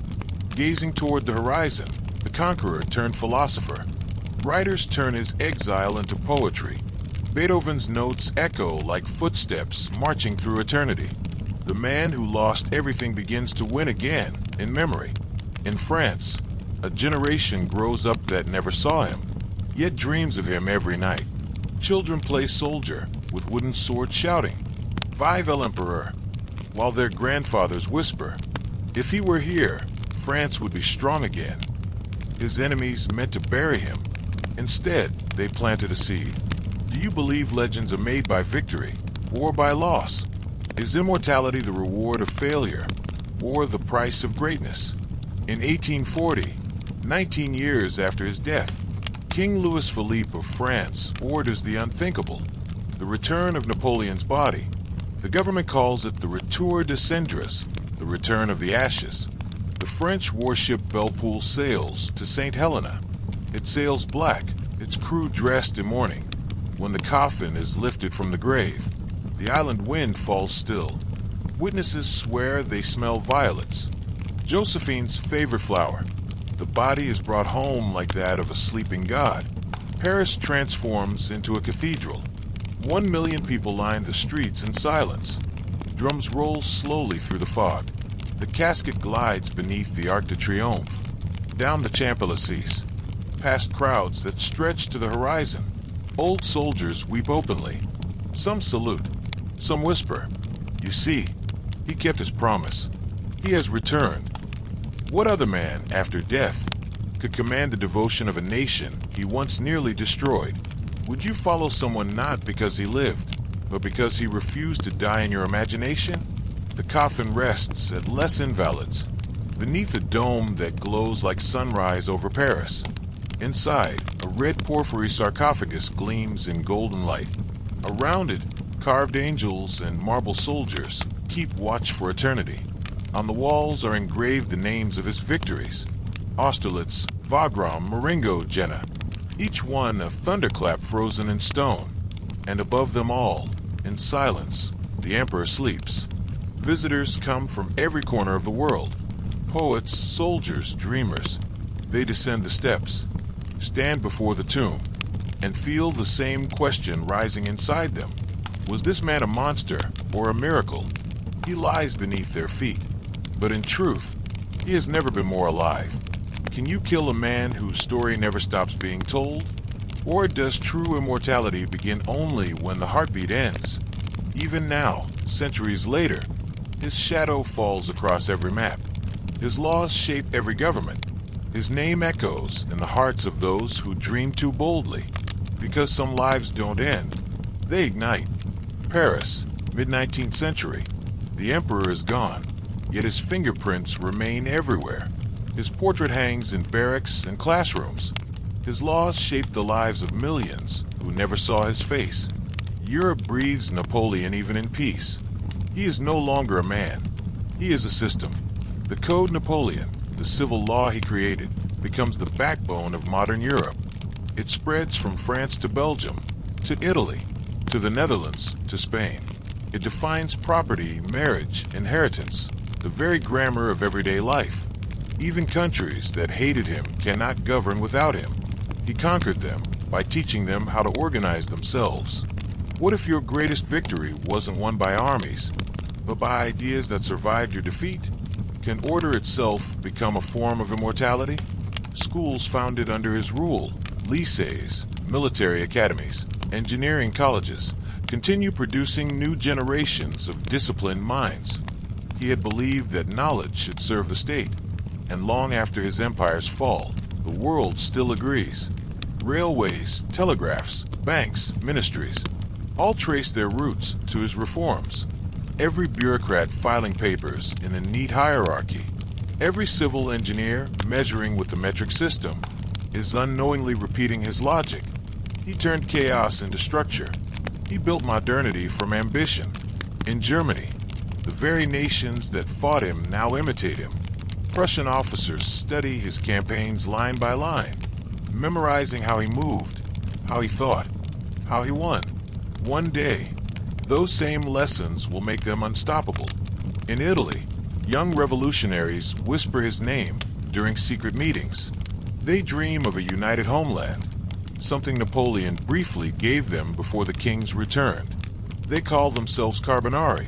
[SPEAKER 1] gazing toward the horizon, the conqueror turned philosopher. Writers turn his exile into poetry. Beethoven's notes echo like footsteps marching through eternity. The man who lost everything begins to win again in memory. In France, a generation grows up that never saw him, yet dreams of him every night. Children play soldier with wooden swords shouting, "Vive l'Empereur," while their grandfathers whisper, "If he were here, France would be strong again." His enemies meant to bury him. Instead, they planted a seed. Do you believe legends are made by victory or by loss? Is immortality the reward of failure or the price of greatness? In 1840, 19 years after his death, King Louis Philippe of France orders the unthinkable, the return of Napoleon's body. The government calls it the Retour des Cendres, the return of the ashes. The French warship Bellepoule sails to Saint Helena. It sails black, its crew dressed in mourning. When the coffin is lifted from the grave, the island wind falls still. Witnesses swear they smell violets, Josephine's favorite flower. The body is brought home like that of a sleeping god. Paris transforms into a cathedral. 1 million people line the streets in silence. Drums roll slowly through the fog. The casket glides beneath the Arc de Triomphe, down the Champs-Élysées, past crowds that stretch to the horizon. Old soldiers weep openly. Some salute, some whisper. You see, he kept his promise. He has returned. What other man, after death, could command the devotion of a nation he once nearly destroyed? Would you follow someone not because he lived, but because he refused to die in your imagination? The coffin rests at Les Invalides, beneath a dome that glows like sunrise over Paris. Inside, a red porphyry sarcophagus gleams in golden light. Around it, carved angels and marble soldiers keep watch for eternity. On the walls are engraved the names of his victories: Austerlitz, Wagram, Marengo, Jena. Each one a thunderclap frozen in stone. And above them all, in silence, the emperor sleeps. Visitors come from every corner of the world. Poets, soldiers, dreamers. They descend the steps, stand before the tomb, and feel the same question rising inside them. Was this man a monster or a miracle? He lies beneath their feet. But in truth, he has never been more alive. Can you kill a man whose story never stops being told? Or does true immortality begin only when the heartbeat ends? Even now, centuries later, his shadow falls across every map. His laws shape every government. His name echoes in the hearts of those who dream too boldly. Because some lives don't end, they ignite. Paris, mid-19th century. The emperor is gone, yet his fingerprints remain everywhere. His portrait hangs in barracks and classrooms. His laws shape the lives of millions who never saw his face. Europe breathes Napoleon even in peace. He is no longer a man. He is a system. The Code Napoleon, the civil law he created, becomes the backbone of modern Europe. It spreads from France to Belgium, to Italy, to the Netherlands, to Spain. It defines property, marriage, inheritance, the very grammar of everyday life. Even countries that hated him cannot govern without him. He conquered them by teaching them how to organize themselves. What if your greatest victory wasn't won by armies, but by ideas that survived your defeat? Can order itself become a form of immortality? Schools founded under his rule, lycées, military academies, engineering colleges, continue producing new generations of disciplined minds. He had believed that knowledge should serve the state, and long after his empire's fall, the world still agrees. Railways, telegraphs, banks, ministries, all trace their roots to his reforms. Every bureaucrat filing papers in a neat hierarchy, every civil engineer measuring with the metric system, is unknowingly repeating his logic. He turned chaos into structure. He built modernity from ambition. In Germany, the very nations that fought him now imitate him. Prussian officers study his campaigns line by line, memorizing how he moved, how he thought, how he won. One day, those same lessons will make them unstoppable. In Italy, young revolutionaries whisper his name during secret meetings. They dream of a united homeland, something Napoleon briefly gave them before the kings returned. They call themselves Carbonari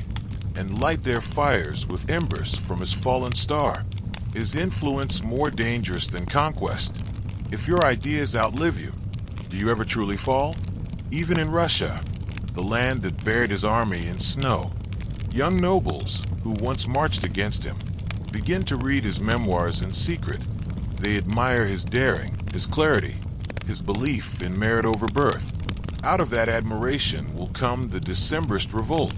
[SPEAKER 1] and light their fires with embers from his fallen star. Is influence more dangerous than conquest? If your ideas outlive you, do you ever truly fall? Even in Russia, the land that buried his army in snow, young nobles who once marched against him begin to read his memoirs in secret. They admire his daring, his clarity, his belief in merit over birth. Out of that admiration will come the Decembrist revolt,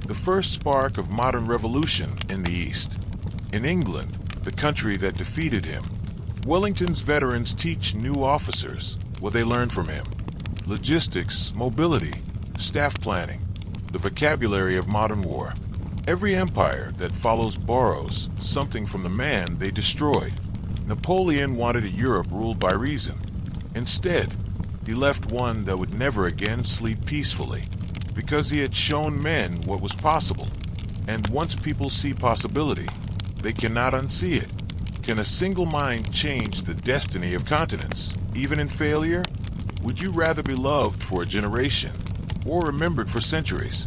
[SPEAKER 1] the first spark of modern revolution in the East. In England, the country that defeated him, Wellington's veterans teach new officers what they learned from him: logistics, mobility, staff planning, the vocabulary of modern war. Every empire that follows borrows something from the man they destroyed. Napoleon wanted a Europe ruled by reason. Instead, he left one that would never again sleep peacefully, because he had shown men what was possible. And once people see possibility, they cannot unsee it. Can a single mind change the destiny of continents, even in failure? Would you rather be loved for a generation, or remembered for centuries?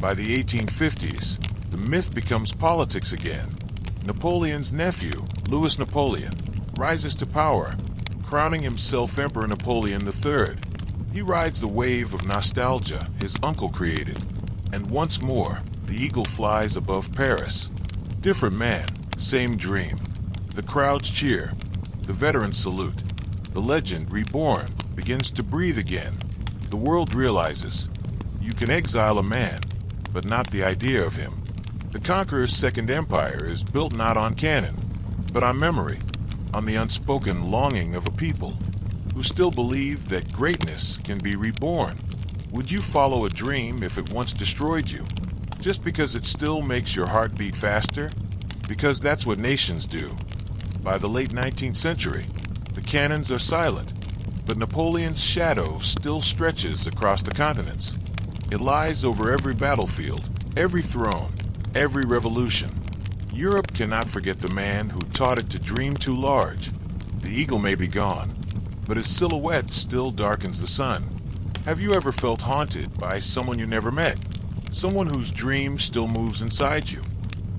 [SPEAKER 1] By the 1850s, the myth becomes politics again. Napoleon's nephew, Louis Napoleon, rises to power, crowning himself Emperor Napoleon III. He rides the wave of nostalgia his uncle created, and once more, the eagle flies above Paris. Different man, same dream. The crowds cheer, the veterans salute. The legend, reborn, begins to breathe again. The world realizes, you can exile a man, but not the idea of him. The conqueror's second empire is built not on cannon, but on memory, on the unspoken longing of a people who still believe that greatness can be reborn. Would you follow a dream if it once destroyed you, just because it still makes your heart beat faster? Because that's what nations do. By the late 19th century, the cannons are silent, but Napoleon's shadow still stretches across the continents. It lies over every battlefield, every throne, every revolution. Europe cannot forget the man who taught it to dream too large. The eagle may be gone, but his silhouette still darkens the sun. Have you ever felt haunted by someone you never met? Someone whose dream still moves inside you?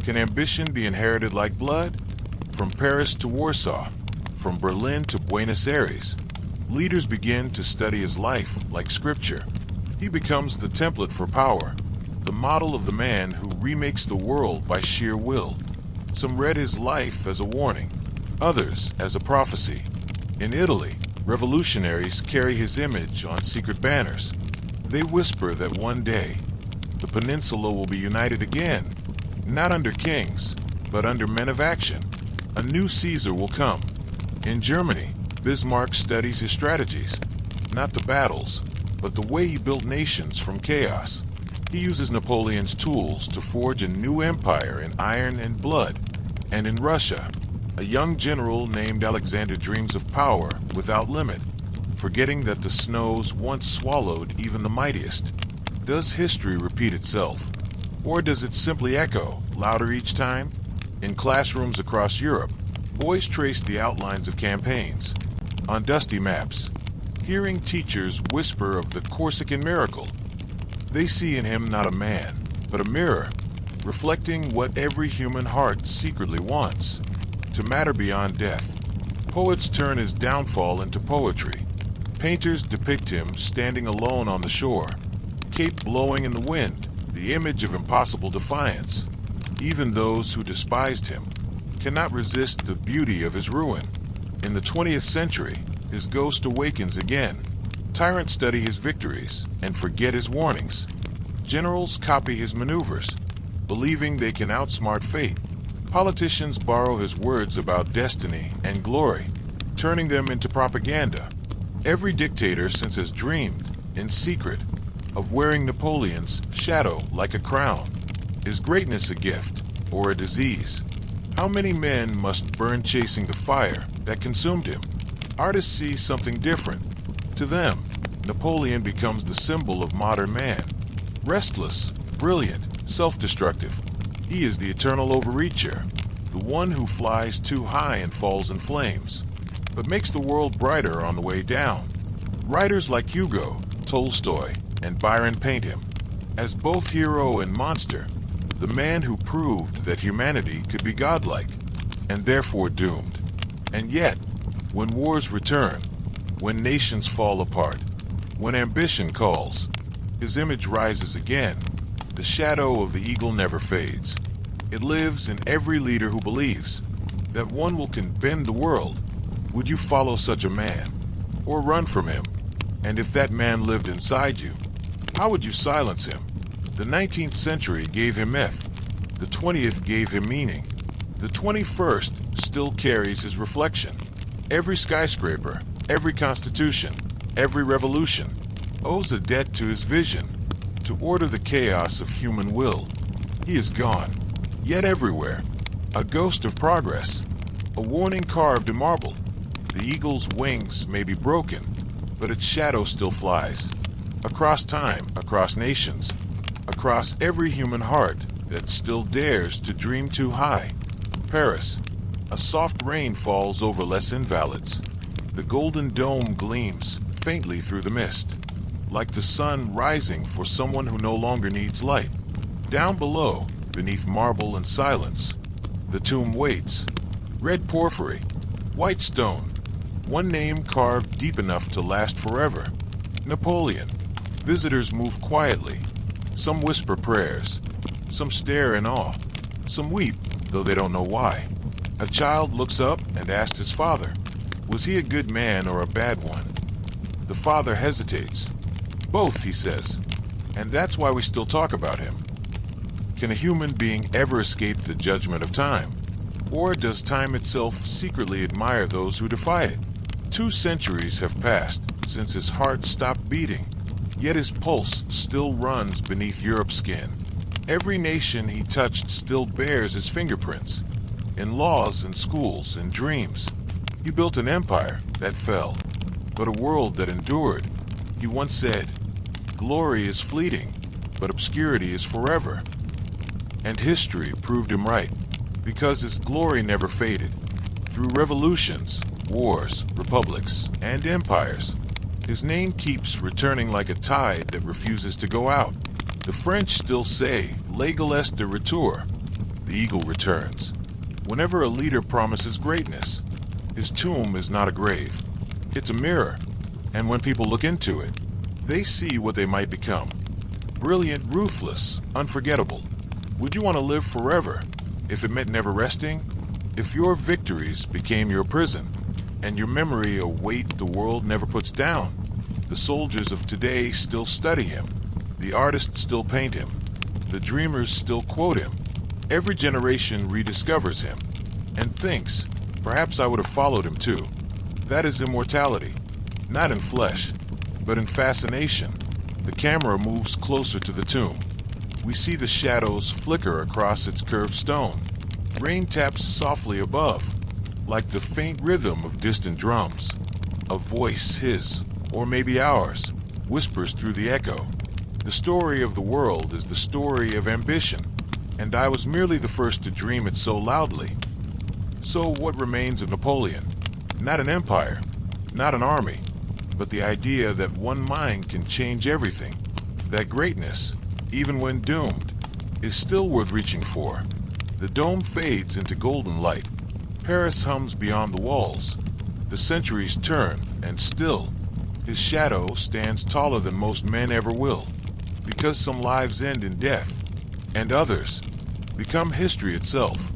[SPEAKER 1] Can ambition be inherited like blood? From Paris to Warsaw, from Berlin to Buenos Aires, leaders begin to study his life like scripture. He becomes the template for power, the model of the man who remakes the world by sheer will. Some read his life as a warning, others as a prophecy. In Italy, revolutionaries carry his image on secret banners. They whisper that one day, the peninsula will be united again, not under kings, but under men of action. A new Caesar will come. In Germany, Bismarck studies his strategies, not the battles, but the way he built nations from chaos. He uses Napoleon's tools to forge a new empire in iron and blood. And in Russia, a young general named Alexander dreams of power without limit. forgetting that the snows once swallowed even the mightiest. Does history repeat itself? Or does it simply echo, louder each time? In classrooms across Europe, boys trace the outlines of campaigns. On dusty maps, hearing teachers whisper of the Corsican miracle. They see in him not a man, but a mirror, reflecting what every human heart secretly wants, to matter beyond death. Poets turn his downfall into poetry. Painters depict him standing alone on the shore, cape blowing in the wind, the image of impossible defiance. Even those who despised him cannot resist the beauty of his ruin. In the 20th century, his ghost awakens again. Tyrants study his victories and forget his warnings. Generals copy his maneuvers, believing they can outsmart fate. Politicians borrow his words about destiny and glory, turning them into propaganda. Every dictator since has dreamed, in secret, of wearing Napoleon's shadow like a crown. Is greatness a gift or a disease? How many men must burn chasing the fire that consumed him? Artists see something different. To them, Napoleon becomes the symbol of modern man. Restless, brilliant, self-destructive. He is the eternal overreacher, the one who flies too high and falls in flames, but makes the world brighter on the way down. Writers like Hugo, Tolstoy, and Byron paint him as both hero and monster, the man who proved that humanity could be godlike, and therefore doomed. And yet, when wars return, when nations fall apart, when ambition calls, his image rises again. The shadow of the eagle never fades. It lives in every leader who believes that one will can bend the world. Would you follow such a man, or run from him? And if that man lived inside you, how would you silence him? The 19th century gave him myth. The 20th gave him meaning. The 21st still carries his reflection. Every skyscraper, every constitution, every revolution owes a debt to his vision, to order the chaos of human will. He is gone, yet everywhere, a ghost of progress, a warning carved in marble. The eagle's wings may be broken, but its shadow still flies. Across time, across nations, across every human heart that still dares to dream too high. Paris, a soft rain falls over less invalids. The golden dome gleams faintly through the mist, like the sun rising for someone who no longer needs light. Down below, beneath marble and silence, the tomb waits. Red porphyry, white stone, one name carved deep enough to last forever. Napoleon. Visitors move quietly. Some whisper prayers. Some stare in awe. Some weep, though they don't know why. A child looks up and asks his father, was he a good man or a bad one? The father hesitates. Both, he says, and that's why we still talk about him. Can a human being ever escape the judgment of time? Or does time itself secretly admire those who defy it? 2 centuries have passed since his heart stopped beating, yet his pulse still runs beneath Europe's skin. Every nation he touched still bears his fingerprints, in laws and schools and dreams. He built an empire that fell, but a world that endured. He once said, "Glory is fleeting, but obscurity is forever." And history proved him right, because his glory never faded. Through revolutions, wars, republics, and empires, his name keeps returning like a tide that refuses to go out. The French still say, "L'aigle est de retour." The eagle returns. Whenever a leader promises greatness, his tomb is not a grave. It's a mirror, and when people look into it, they see what they might become. Brilliant, ruthless, unforgettable. Would you want to live forever if it meant never resting? If your victories became your prison, and your memory a weight the world never puts down? The soldiers of today still study him. The artists still paint him. The dreamers still quote him. Every generation rediscovers him and thinks, perhaps I would have followed him too. That is immortality, not in flesh, but in fascination. The camera moves closer to the tomb. We see the shadows flicker across its curved stone. Rain taps softly above, like the faint rhythm of distant drums. A voice, his, or maybe ours, whispers through the echo. The story of the world is the story of ambition, and I was merely the first to dream it so loudly. So what remains of Napoleon? Not an empire, not an army, but the idea that one mind can change everything, that greatness, even when doomed, is still worth reaching for. The dome fades into golden light. Paris hums beyond the walls. The centuries turn, and still, his shadow stands taller than most men ever will, because some lives end in death, and others become history itself.